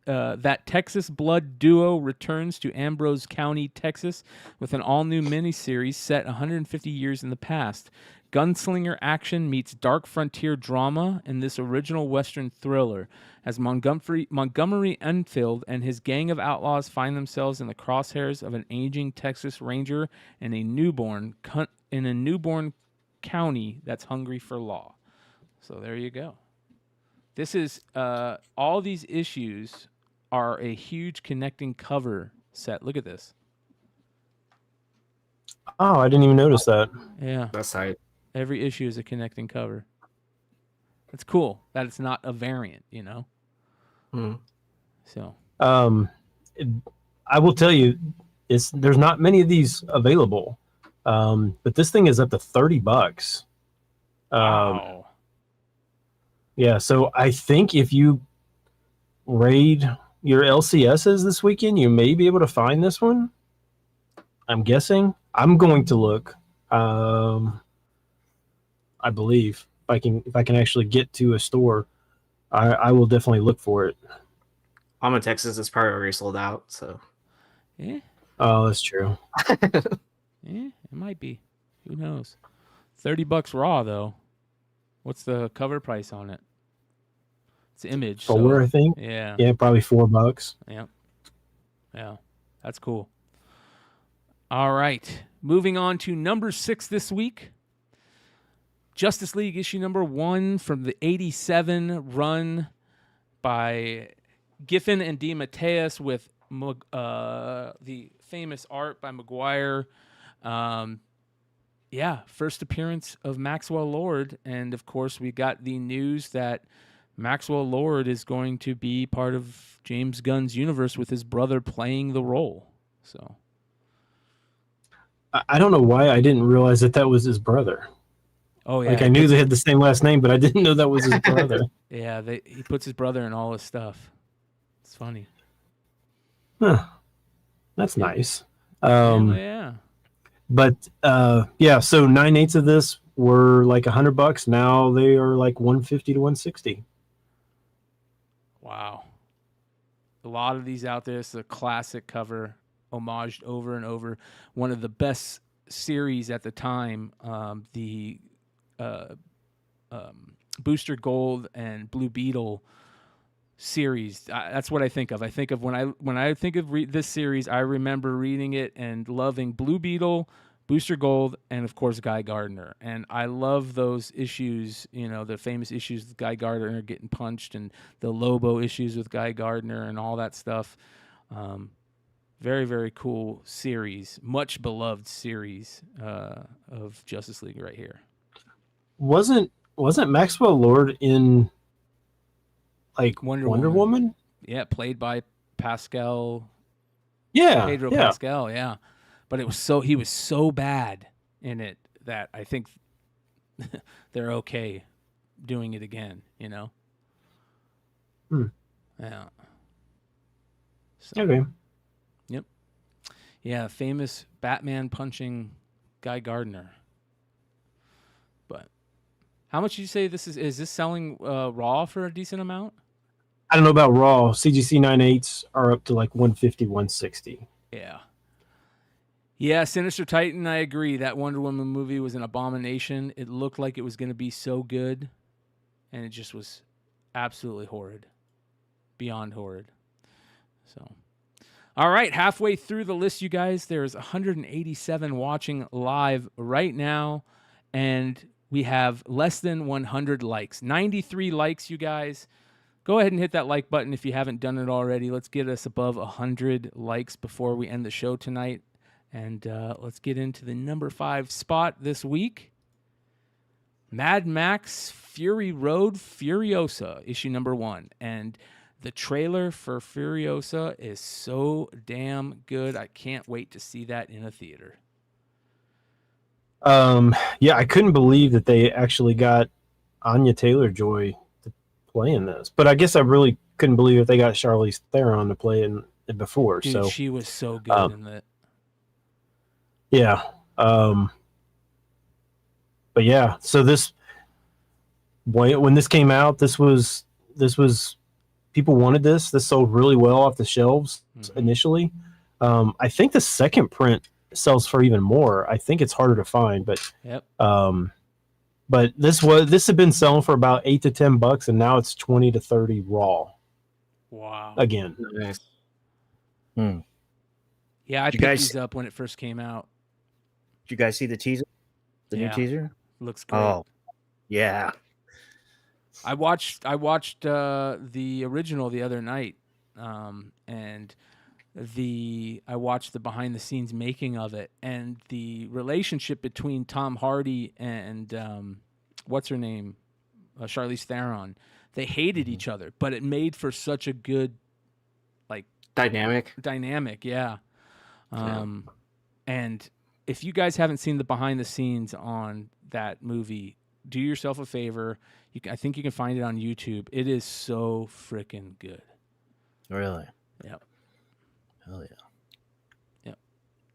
That Texas blood duo returns to Ambrose County, Texas, with an all-new miniseries set 150 years in the past. Gunslinger action meets dark frontier drama in this original Western thriller, as Montgomery Enfield and his gang of outlaws find themselves in the crosshairs of an aging Texas Ranger and a newborn county that's hungry for law. So there you go. This is all these issues are a huge connecting cover set. Look at this. Oh, I didn't even notice that. Yeah. That's tight. Every issue is a connecting cover. It's cool that it's not a variant, So I will tell you, there's not many of these available. But this thing is up to $30. wow. Yeah, so I think if you raid your LCSs this weekend, you may be able to find this one. I'm guessing. I'm going to look. I believe if I can actually get to a store, I will definitely look for it. I'm in Texas. It's probably already sold out. So. Yeah. Oh, that's true. Yeah, it might be. Who knows? $30 raw though. What's the cover price on it? It's Image. $4, I think. Yeah. Yeah, probably $4. Yeah. Yeah. That's cool. All right. Moving on to number 6 this week. Justice League issue number 1 from the 87 run by Giffen and DeMatteis with the famous art by Maguire. First appearance of Maxwell Lord. And, of course, we got the news that Maxwell Lord is going to be part of James Gunn's universe with his brother playing the role. So I don't know why I didn't realize that was his brother. Oh, yeah. Like, I knew they had the same last name, but I didn't know that was his brother. Yeah, he puts his brother in all his stuff. It's funny. Huh. That's nice. Yeah. But, so 9/8 of this were like $100. Now they are like $150 to $160. Wow. A lot of these out there. It's a classic cover, homaged over and over. One of the best series at the time, the Booster Gold and Blue Beetle series. That's what I think of. I think of when I think of this series, I remember reading it and loving Blue Beetle, Booster Gold, and of course Guy Gardner. And I love those issues, the famous issues with Guy Gardner getting punched, and the Lobo issues with Guy Gardner and all that stuff. Very, very cool series, much beloved series of Justice League right here. Wasn't Maxwell Lord in like Wonder Woman? Yeah, played by Pascal. Yeah, Pedro Pascal. Yeah, but he was so bad in it that I think they're okay doing it again. Hmm. Yeah. So, okay. Yep. Yeah, famous Batman punching Guy Gardner. But how much do you say this is? Is this selling raw for a decent amount? I don't know about raw. CGC 9/8s are up to like 150, 160. Yeah. Yeah, Sinister Titan, I agree. That Wonder Woman movie was an abomination. It looked like it was going to be so good, and it just was absolutely horrid. Beyond horrid. So, all right, halfway through the list, you guys. There's 187 watching live right now, and we have less than 100 likes. 93 likes, you guys. Go ahead and hit that like button if you haven't done it already. Let's get us above 100 likes before we end the show tonight. And let's get into the number 5 spot this week. Mad Max Fury Road Furiosa, issue number 1. And the trailer for Furiosa is so damn good. I can't wait to see that in a theater. Yeah, I couldn't believe that they actually got Anya Taylor-Joy to play in this. But I guess I really couldn't believe that they got Charlize Theron to play in it before. Dude, so she was so good in that. Yeah. But yeah, so when this came out, this was people wanted this. This sold really well off the shelves initially. I think the second print sells for even more. I think it's harder to find, but yep. But this had been selling for about $8 to $10, and now it's 20 to 30 raw. Wow. Again. Nice. Yeah, I picked these up when it first came out. Did you guys see the teaser? The new teaser? Looks great. Oh, yeah. I watched the original the other night, and I watched the behind the scenes making of it, and the relationship between Tom Hardy and what's her name, Charlize Theron. They hated each other, but it made for such a good dynamic. Yeah. And if you guys haven't seen the behind the scenes on that movie, do yourself a favor. I think you can find it on YouTube. It is so freaking good. Really? Yep. Hell yeah. Yep.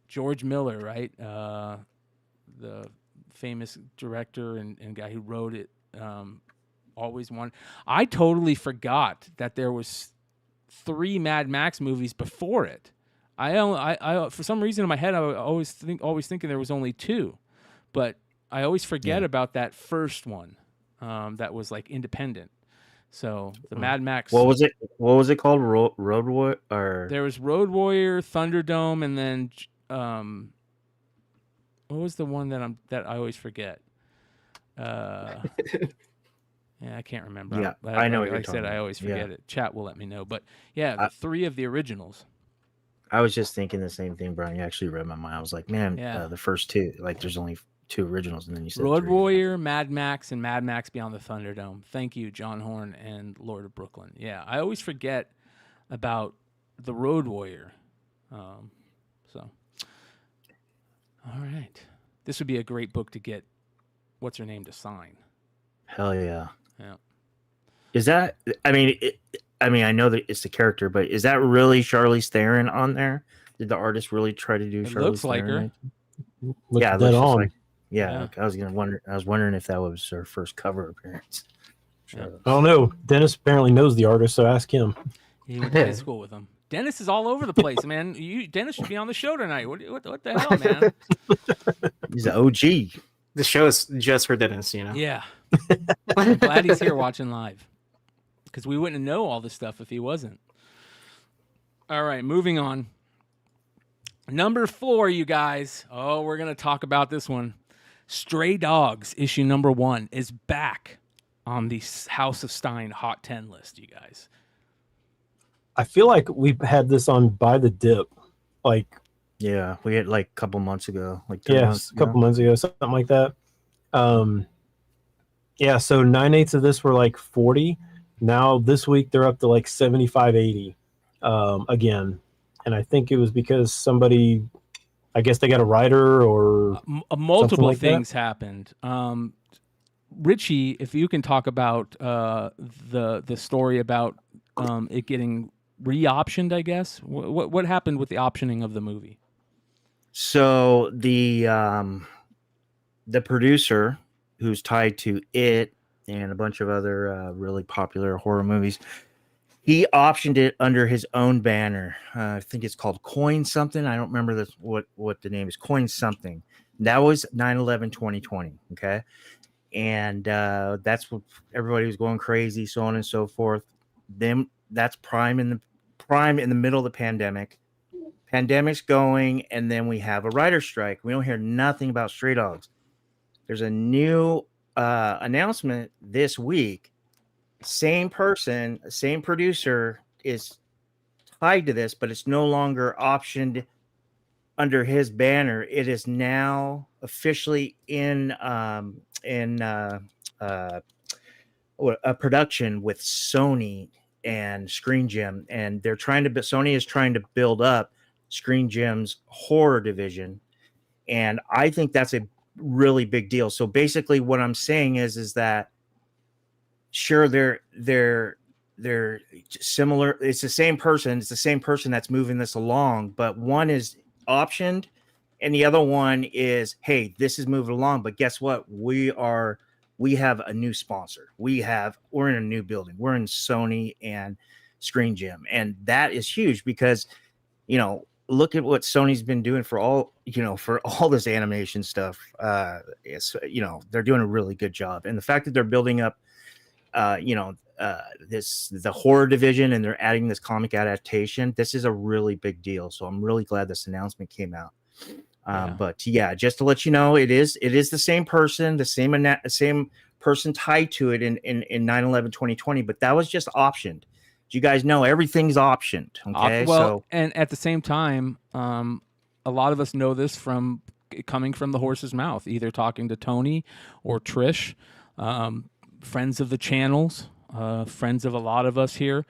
George Miller, right? The famous director and guy who wrote it, always wanted. I totally forgot that there was 3 Mad Max movies before it. I for some reason in my head I always thinking there was only 2, but I always forget about that first one, that was like independent. So the Mad Max. What was it called? Road Warrior? Or there was Road Warrior, Thunderdome, and then what was the one that I always forget? Yeah, I can't remember. Yeah, I know what you're like I said, talking I always forget Yeah. it. Chat will let me know. But yeah, the 3 of the originals. I was just thinking the same thing, Brian. You actually read my mind. I was like, man, Yeah. the first 2, like there's only 2 originals, and then you said Road 3. Warrior, Mad Max, and Mad Max Beyond the Thunderdome. Thank you, John Horn and Lord of Brooklyn. Yeah, I always forget about the Road Warrior. So, all right. This would be a great book to get, what's her name, to sign. Hell yeah. Yeah. Is that, I mean, I know that it's the character, but is that really Charlize Theron on there? Did the artist really try to do It Charlize looks like Theron? her. Looks Yeah, it dead looks just on. like, Yeah. like, I was wondering if that was her first cover appearance. Yeah. I don't know. Dennis apparently knows the artist, so ask him. He went to high school with him. Dennis is all over the place, man. Dennis should be on the show tonight. What the hell, man? He's an OG. The show is just for Dennis, you know. Yeah. I'm glad he's here watching live, because we wouldn't know all this stuff if he wasn't. All right, moving on. Number 4, you guys. Oh, we're going to talk about this one. Stray Dogs, issue number 1, is back on the House of Stein Hot 10 list, you guys. I feel like we've had this on By the Dip. Like, Yeah, we had like a couple months ago, like 10 months a couple months ago, something like that. Yeah, so 9/8 of this were like 40. Now this week they're up to like 75, 80 again. And I think it was because somebody, I guess they got a writer or multiple like things happened. Richie, if you can talk about the story about it getting re-optioned, I guess. What happened with the optioning of the movie? So the producer, who's tied to It and a bunch of other really popular horror movies, he optioned it under his own banner. I think it's called Coin something. I don't remember what the name is. Coin something. That was 9/11/2020. Okay, and that's what everybody was going crazy, so on and so forth. Then that's prime in the middle of the pandemic. Pandemic's going, and then we have a writer's strike. We don't hear nothing about Stray Dogs. There's a new announcement this week. Same person, same producer is tied to this, but it's no longer optioned under his banner. It is now officially in a production with Sony and Screen Gem, and Sony is trying to build up Screen Gem's horror division, and I think that's a really big deal. So basically, what I'm saying is that sure, they're similar. It's the same person. It's the same person that's moving this along, but one is optioned, and the other one is, hey, this is moving along. But guess what? We have a new sponsor. We're in a new building. We're in Sony and Screen Gem, and that is huge because, look at what Sony's been doing for all this animation stuff. They're doing a really good job, and the fact that they're building up, the horror division, and they're adding this comic adaptation. This is a really big deal. So I'm really glad this announcement came out. But yeah, just to let you know, it is the same person, the same person tied to it in 9/11/2020, but that was just optioned. You guys know everything's optioned. Okay. And at the same time, a lot of us know this from coming from the horse's mouth, either talking to Tony or Trish, friends of the channels, friends of a lot of us here.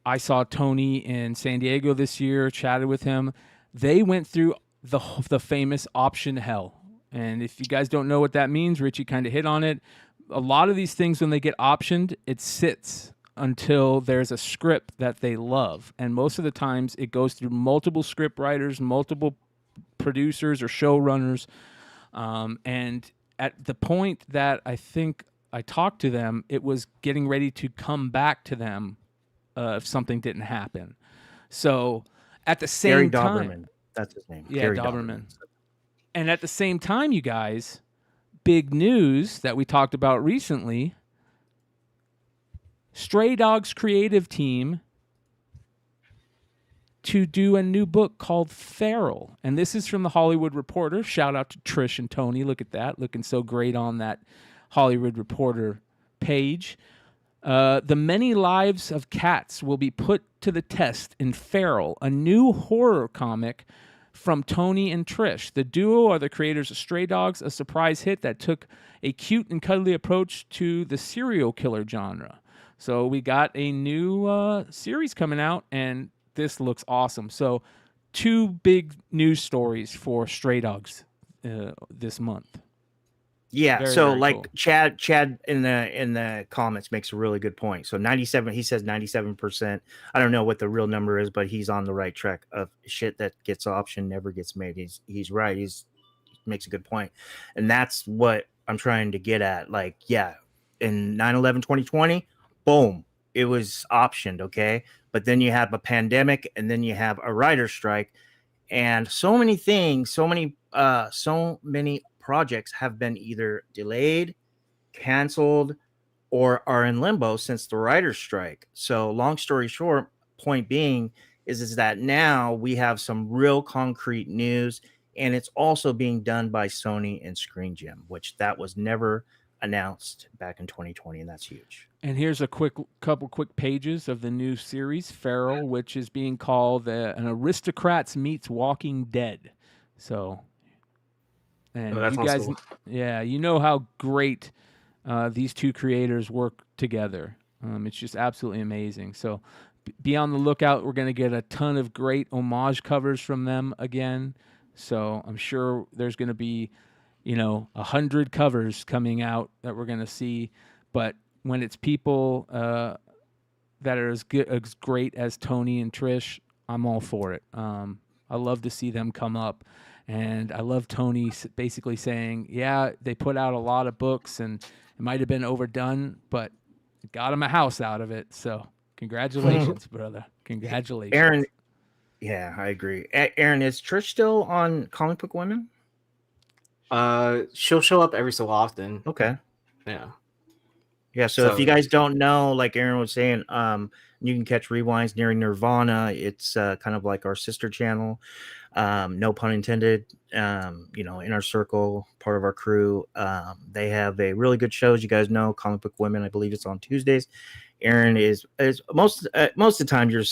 I saw Tony in San Diego this year, chatted with him. They went through the famous option hell. And if you guys don't know what that means, Richie kind of hit on it. A lot of these things, when they get optioned, it sits until there's a script that they love. And most of the times it goes through multiple script writers, multiple producers or showrunners. And at the point that I think I talked to them, it was getting ready to come back to them if something didn't happen. So at the same Gary time... Doberman, that's his name. Yeah, Gary Doberman. And at the same time, you guys, big news that we talked about recently, Stray Dogs creative team to do a new book called Feral. And this is from the Hollywood Reporter. Shout out to Trish and Tony. Look at that. Looking so great on that Hollywood Reporter page. The many lives of cats will be put to the test in Feral, a new horror comic from Tony and Trish. The duo are the creators of Stray Dogs, a surprise hit that took a cute and cuddly approach to the serial killer genre. So we got a new series coming out, and this looks awesome. So 2 big news stories for Stray Dogs this month. Yeah, Very, so very like cool. Chad in the comments makes a really good point. So 97, he says 97%. I don't know what the real number is, but he's on the right track of shit that gets optioned never gets made. He's right. He makes a good point. And that's what I'm trying to get at. Like, yeah, in 9/11/2020, boom, it was optioned, okay? But then you have a pandemic, and then you have a writer's strike, and so many things, so many projects have been either delayed, canceled, or are in limbo since the writer's strike. So long story short, point being is that now we have some real concrete news, and it's also being done by Sony and Screen Gem, which that was never announced back in 2020, and that's huge. And here's a couple quick pages of the new series, Feral, which is being called an Aristocrats Meets Walking Dead. So, and that you sounds guys, cool. yeah, you know how great these 2 creators work together. It's just absolutely amazing. So be on the lookout. We're going to get a ton of great homage covers from them again. So I'm sure there's going to be, 100 covers coming out that we're going to see. But when it's people that are as great as Tony and Trish, I'm all for it. I love to see them come up. And I love Tony basically saying, yeah, they put out a lot of books and it might have been overdone, but it got him a house out of it. So congratulations, brother. Congratulations. Aaron, yeah, I agree. Aaron, is Trish still on Comic Book Women? She'll show up every so often. Okay. Yeah. Yeah, so if you guys don't know, like Aaron was saying, you can catch Rewinds Nearing Nirvana. It's kind of like our sister channel. No pun intended. In our circle, part of our crew. They have a really good show, as you guys know, Comic Book Women. I believe it's on Tuesdays. Aaron is most of the time you're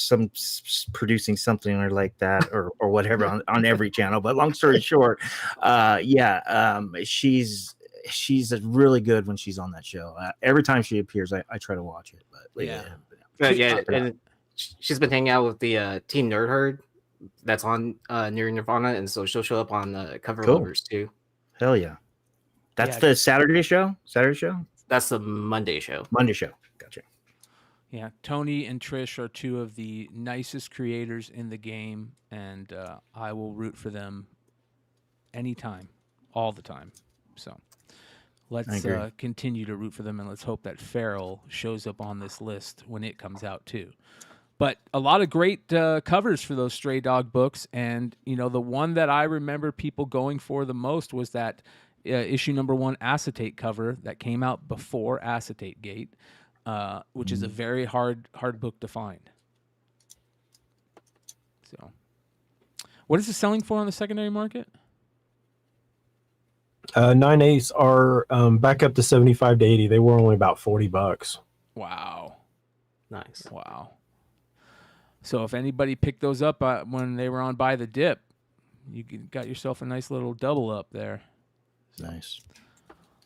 producing something or like that or whatever on every channel. But long story short, she's really good when she's on that show. Every time she appears, I try to watch it. But And she's been hanging out with the Team Nerd Herd that's on Near Nirvana, and so she'll show up on Cover Lovers too. Hell yeah. That's the Saturday show? That's the Monday show. Gotcha. Yeah, Tony and Trish are 2 of the nicest creators in the game, and I will root for them anytime, all the time. So let's continue to root for them, and let's hope that Feral shows up on this list when it comes out too. But a lot of great covers for those Stray Dog books, and the one that I remember people going for the most was that issue number 1 acetate cover that came out before Acetate Gate. Which is a very hard book to find. So, what is it selling for on the secondary market? 9/8 are back up to 75 to 80. They were only about $40. Wow, Nice. wow. So if anybody picked those up when they were on Buy the Dip, you got yourself a nice little double up there. Nice.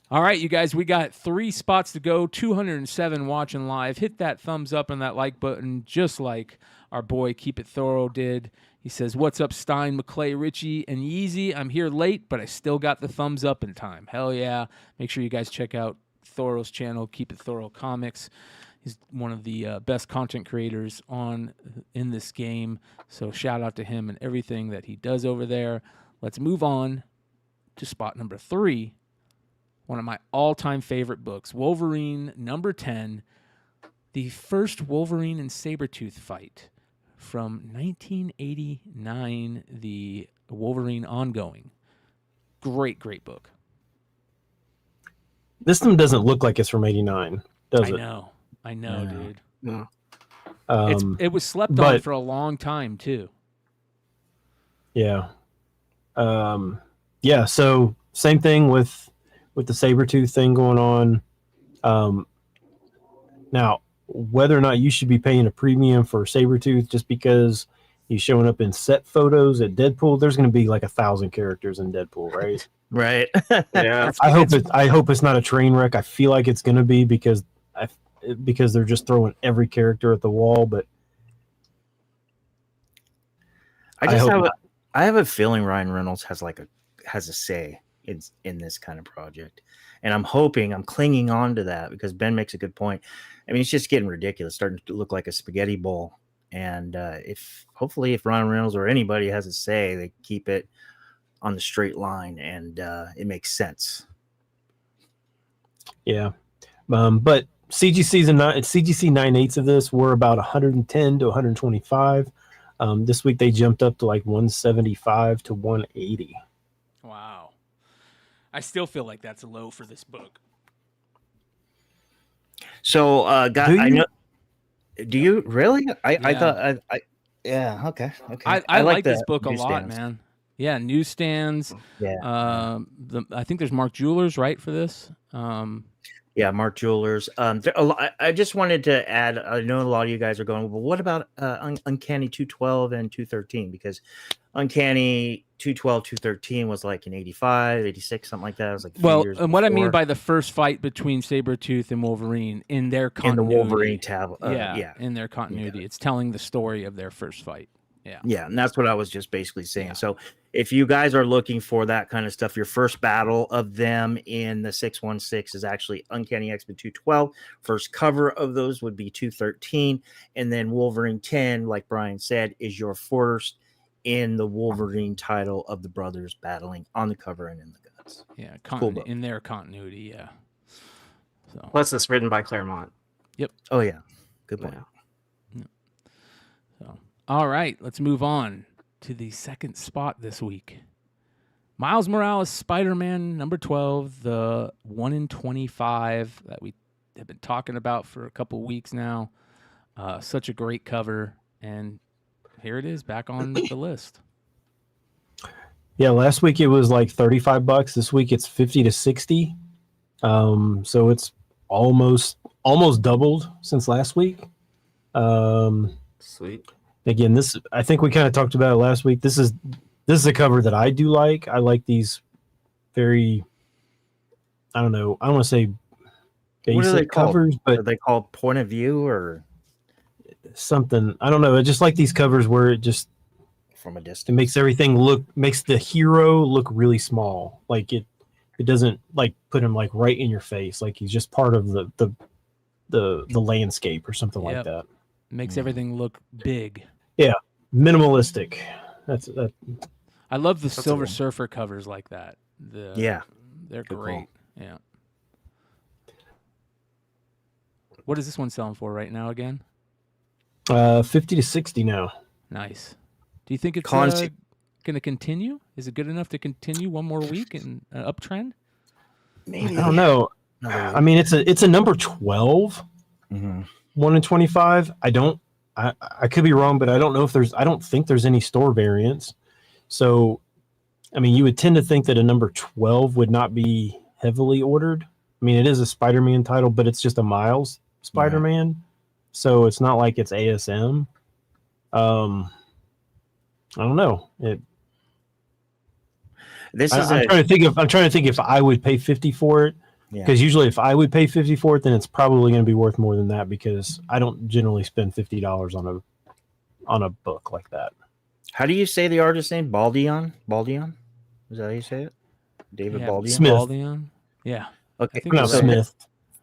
All right, you guys, we got 3 spots to go, 207 watching live. Hit that thumbs up and that like button, just like our boy Keep It Thorough did. He says, what's up, Stein, McClay, Richie, and YeeZee? I'm here late, but I still got the thumbs up in time. Hell yeah. Make sure you guys check out Thorough's channel, Keep It Thorough Comics. He's one of the best content creators in this game. So shout out to him and everything that he does over there. Let's move on to spot number 3. One of my all-time favorite books, Wolverine number 10, the first Wolverine and Sabretooth fight from 1989, the Wolverine ongoing. Great book. This one doesn't look like it's from 89, does it? I know, dude. No. It was slept on for a long time, too. Yeah. Yeah. So same thing with the Sabretooth thing going on. Now, whether or not you should be paying a premium for Sabretooth just because he's showing up in set photos at Deadpool, there's going to be like 1,000 characters in Deadpool, right? Right. Yeah. I hope it's not a train wreck. I feel like it's going to be because they're just throwing every character at the wall. But I have a feeling Ryan Reynolds has a say in this kind of project, and I'm clinging on to that because Ben makes a good point. I mean, it's just getting ridiculous, starting to look like a spaghetti bowl. And if Ryan Reynolds or anybody has a say, they keep it on the straight line, and it makes sense. Yeah, but CGC 9/8 of this were about 110 to 125. This week they jumped up to like 175 to 180. Wow. I still feel like that's low for this book. So, I know. Do you really? I thought yeah. Okay. I like this book a lot, man. Yeah, newsstands. Yeah. I think there's Mark Jewelers, right, for this. Yeah, Mark Jewelers. I just wanted to add. I know a lot of you guys are going, well, what about Uncanny 212 and 213? Because Uncanny 212, 213 was like in 85, 86, something like that. It was like and what I mean by the first fight between Sabretooth and Wolverine in their continuity. In the Wolverine tab. In their continuity. Yeah. It's telling the story of their first fight. Yeah, and that's what I was just basically saying. Yeah. So if you guys are looking for that kind of stuff, your first battle of them in the 616 is actually Uncanny X-Men 212. First cover of those would be 213. And then Wolverine 10, like Brian said, is your first in the Wolverine title of the brothers battling on the cover and in the guts. Yeah, in their continuity, yeah. So. Plus, it's written by Claremont. Yep. Oh, yeah. Good point. Yeah. So, all right, let's move on to the second spot this week. Miles Morales, Spider-Man, number 12, the 1 in 25 that we have been talking about for a couple weeks now. Such a great cover, and here it is, back on the list. Yeah, last week it was like $35. This week it's 50 to 60. So it's almost doubled since last week. Sweet. Again, I think we kind of talked about it last week. This is a cover that I do like. I like these very, I don't know, I don't want to say basic covers, but are they called point of view or something? I don't know. I just like these covers where it just from a distance, it makes the hero look really small. Like it doesn't like put him like right in your face. Like he's just part of the landscape or something like that. Makes everything look big. Yeah, minimalistic. That's. I love the Silver Surfer covers like that. They're good great. Call. Yeah. What is this one selling for right now again? 50 to 60 now. Nice. Do you think it's going to continue? Is it good enough to continue one more week in an uptrend? Maybe. I don't know. I mean, it's a number 12. Mm-hmm. 1 in 25. I could be wrong, but I don't think there's any store variants. So, I mean, you would tend to think that a number 12 would not be heavily ordered. I mean, it is a Spider-Man title, but it's just a Miles Spider-Man. Right. So it's not like it's ASM. I don't know. I'm trying to think if I would pay 50 for it. Because usually if I would pay 50 for it, then it's probably going to be worth more than that because I don't generally spend $50 on a book like that. How do you say the artist's name? Baldion? Is that how you say it? David Baldion? Smith. Baldion? Yeah. Okay. Smith.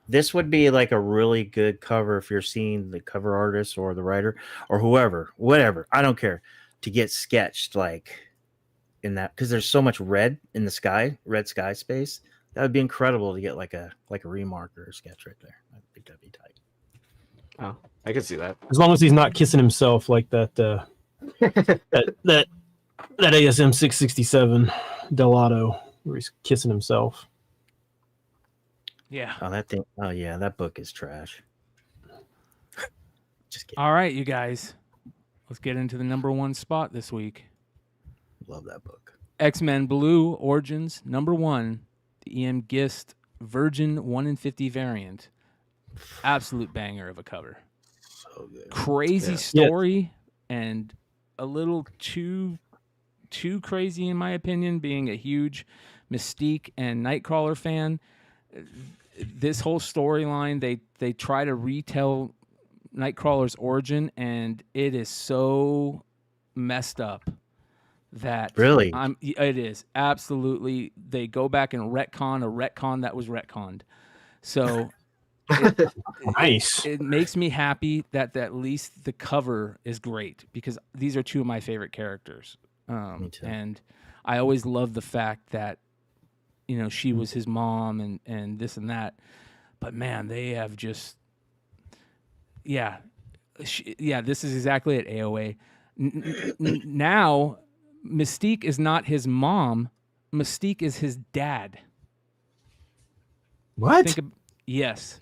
This would be like a really good cover if you're seeing the cover artist or the writer or whatever. I don't care. To get sketched like in that, because there's so much red in the sky, red sky space. That would be incredible to get like a remark or a sketch right there. I think that'd be tight. Oh, I could see that. As long as he's not kissing himself like that that ASM 667 Delato where he's kissing himself. Yeah. Oh, that thing. Oh, yeah. That book is trash. Just kidding. All right, you guys. Let's get into the number 1 spot this week. love that book. X-Men Blue Origins #1, the E.M. Gist Virgin 1 in 50 variant. Absolute banger of a cover. So good. Crazy story and a little too crazy in my opinion, being a huge Mystique and Nightcrawler fan. This whole storyline, they try to retell Nightcrawler's origin, and it is so messed up that Really? it is absolutely. They go back and retcon a retcon that was retconned. So Nice. it makes me happy that at least the cover is great, because these are two of my favorite characters. Me too. And I always love the fact that, you know, she was his mom and this and that. But man, they have just, this is exactly at AOA. Now, Mystique is not his mom. Mystique is his dad. What? Yes.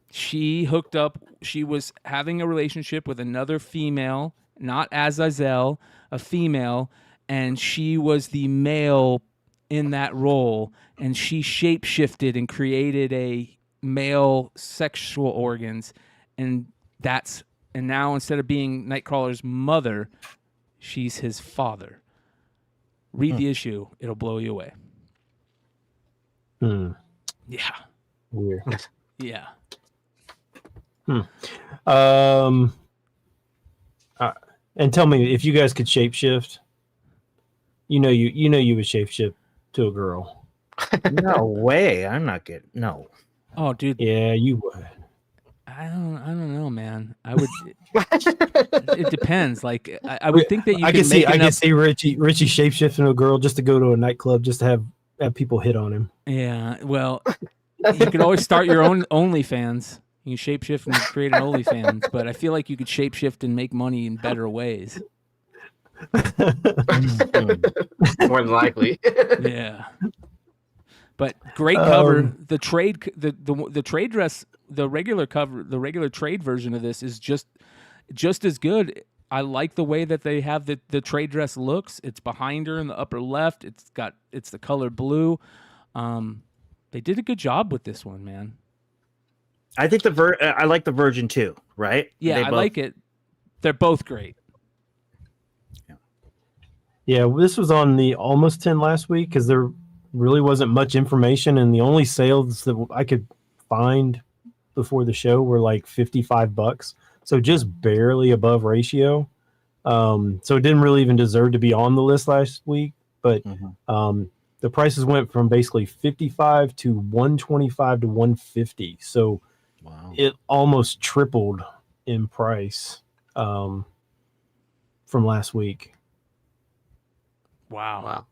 She hooked up. She was having a relationship with another female, not Azazel, a female, and she was the male in that role, and she shapeshifted and created a male sexual organs, and now instead of being Nightcrawler's mother, she's his father. Read the issue; it'll blow you away. Yeah. Weird. Yeah. And tell me, if you guys could shapeshift, you would shapeshift to a girl. No way. I'm not getting no. Oh, dude. Yeah, you would. I don't know, man. I would. It depends. Like, I would think that you. I can see Richie shapeshifting to a girl just to go to a nightclub, just to have people hit on him. Yeah. Well, you could always start your own OnlyFans. You can shapeshift and create an OnlyFans, but I feel like you could shapeshift and make money in better ways. More than likely. Yeah. But great cover. The trade dress, the regular cover, the regular trade version of this is just as good. I like the way that they have the trade dress looks. It's behind her in the upper left. It's the color blue. They did a good job with this one, man. I think I like the Virgin too, right? Yeah, I like it. They're both great. Yeah, this was on the Almost 10 last week because there really wasn't much information, and the only sales that I could find before the show were like $55, so just barely above ratio. So it didn't really even deserve to be on the list last week, but the prices went from basically 55 to 125 to 150. So it almost tripled in price from last week. Wow.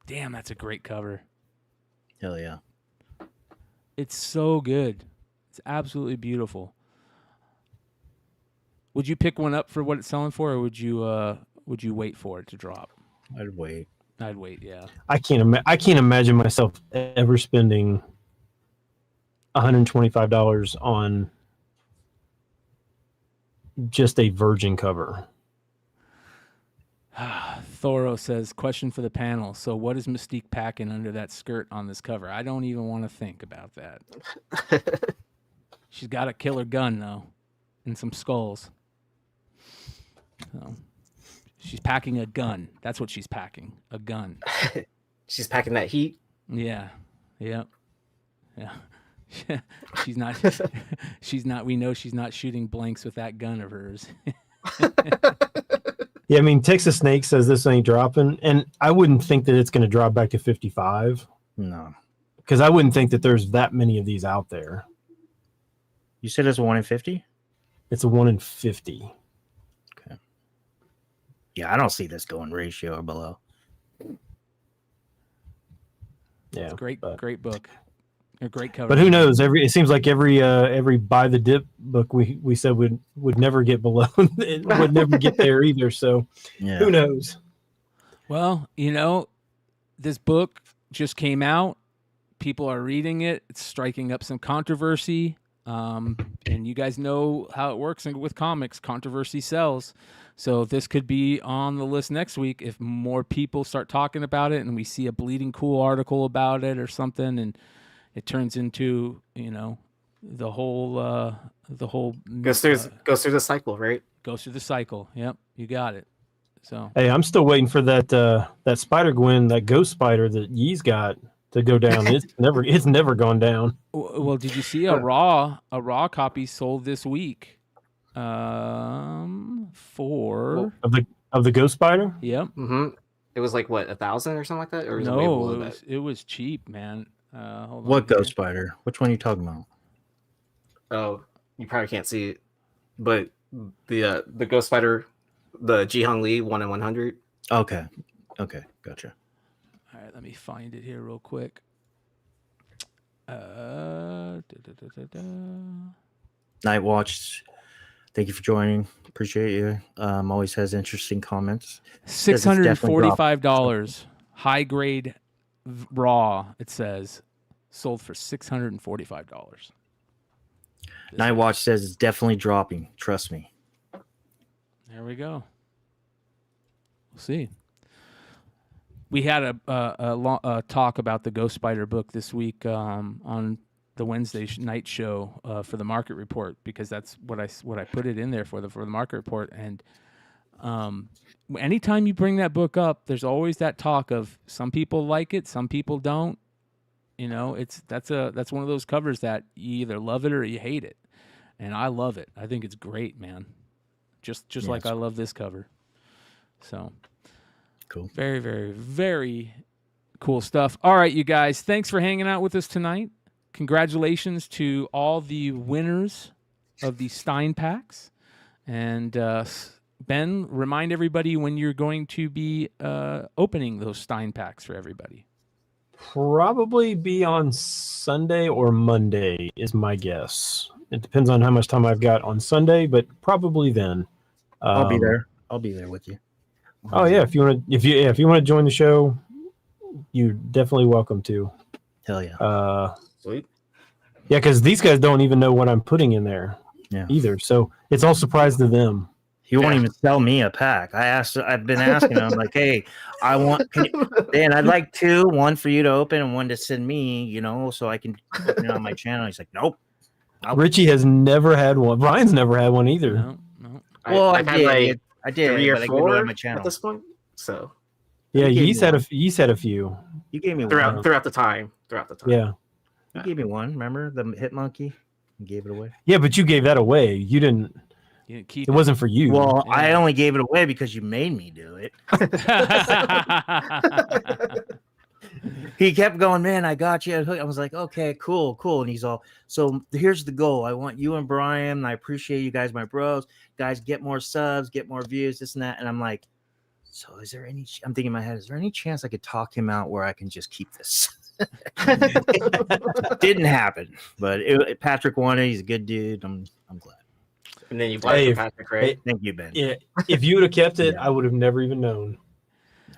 Damn, that's a great cover. Hell yeah. It's so good. It's absolutely beautiful. Would you pick one up for what it's selling for, or would you wait for it to drop? I'd wait. Yeah. I can't imagine myself ever spending $125 on just a Virgin cover. Thoro says, question for the panel. So what is Mystique packing under that skirt on this cover? I don't even want to think about that. She's got a killer gun, though, and some skulls. So she's packing a gun. That's what she's packing, a gun. She's packing that heat. Yeah. Yep. Yeah. She's not. We know she's not shooting blanks with that gun of hers. Yeah, I mean, Texas Snake says this ain't dropping, and I wouldn't think that it's going to drop back to 55. No. Because I wouldn't think that there's that many of these out there. You said it's a 1 in 50? It's a 1 in 50. Okay. Yeah, I don't see this going ratio or below. Yeah. It's great book. A great cover. But who knows? It seems like every buy the dip book we said would never get below. It would never get there either. So who knows? Well, this book just came out. People are reading it. It's striking up some controversy. And you guys know how it works with comics. Controversy sells. So this could be on the list next week if more people start talking about it and we see a bleeding cool article about it or something, and it turns into, the whole goes through the cycle, right? Goes through the cycle. Yep, you got it. So Hey, I'm still waiting for that Spider Gwen, that Ghost Spider that Yee's got to go down. It's never gone down. well, did you see a raw copy sold this week? For Of the Ghost Spider? Yep. Mm-hmm. It was like what, 1,000 or something like that, or was No, it was cheap, man. Hold What on Ghost Spider? Which one are you talking about? Oh, you probably can't see it, but the Ghost Spider, the Ji-Hung Lee 1 in 100. Okay, gotcha. All right, let me find it here real quick. Night Watch, thank you for joining. Appreciate you. Always has interesting comments. $645, high grade raw. It says sold for $645. Night Watch says it's definitely dropping. Trust me. There we go. We'll see. We had a talk about the Ghost Spider book this week on the Wednesday night show for the market report, because that's what I put it in there for the market report. And anytime you bring that book up, there's always that talk of some people like it, some people don't. That's one of those covers that you either love it or you hate it, and I love it. I think it's great, man. Just like I love this cover. So cool. Very, very, very cool stuff. All right, you guys, thanks for hanging out with us tonight. Congratulations to all the winners of the Stein packs. And Ben, remind everybody when you're going to be opening those Stein packs for everybody. Probably be on Sunday or Monday is my guess. It depends on how much time I've got on Sunday, but probably then. I'll be there. I'll be there with you. Oh yeah, if you want to join the show, you're definitely welcome to. Hell yeah. Sweet. Yeah, because these guys don't even know what I'm putting in there either. So it's all surprise to them. He won't even sell me a pack. I've been asking him, like, hey, Dan, I'd like two, one for you to open and one to send me, so I can open it on my channel. He's like, nope. Richie has never had one. Brian's never had one either. No. Well, I did 3 or 4 on my channel at this point. So yeah, he's had a few. You gave me throughout one. the time. Yeah. You gave me one. Remember the hit monkey? You gave it away. Yeah, but you gave that away. You didn't Keep it wasn't for you. Well, I only gave it away because you made me do it. He kept going, man, I got you. I was like, okay, cool. And he's all, so here's the goal. I want you and Brian, and I appreciate you guys, my bros. Guys, get more subs, get more views, this and that. And I'm like, so is there any, I'm thinking in my head, is there any chance I could talk him out where I can just keep this? Didn't happen, but Patrick wanted. He's a good dude. I'm glad. And then you bought it for Patrick, right? Thank you, Ben. Yeah, if you would have kept it, I would have never even known.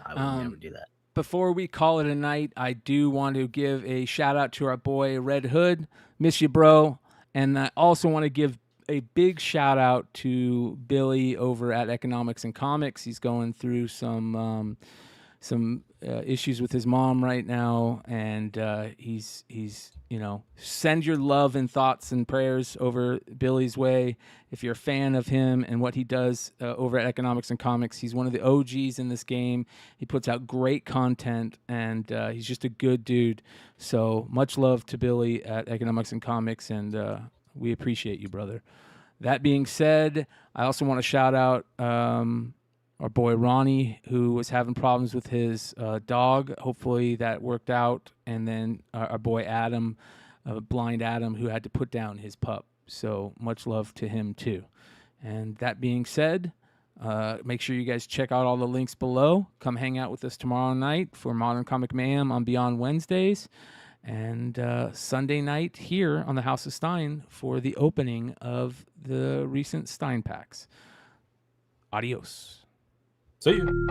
I would never do that. Before we call it a night, I do want to give a shout out to our boy Red Hood. Miss you, bro. And I also want to give a big shout out to Billy over at Economics and Comics. He's going through some issues with his mom right now, and he's send your love and thoughts and prayers over Billy's way. If you're a fan of him and what he does over at Economics and Comics, he's one of the OGs in this game. He puts out great content, and he's just a good dude. So much love to Billy at Economics and Comics, and we appreciate you, brother. That being said, I also want to shout out our boy Ronnie, who was having problems with his dog. Hopefully that worked out. And then our boy Adam, blind Adam, who had to put down his pup. So much love to him too. And that being said, make sure you guys check out all the links below. Come hang out with us tomorrow night for Modern Comic Mayhem on Beyond Wednesdays. And Sunday night here on the House of Stein for the opening of the recent Stein packs. Adios. See you.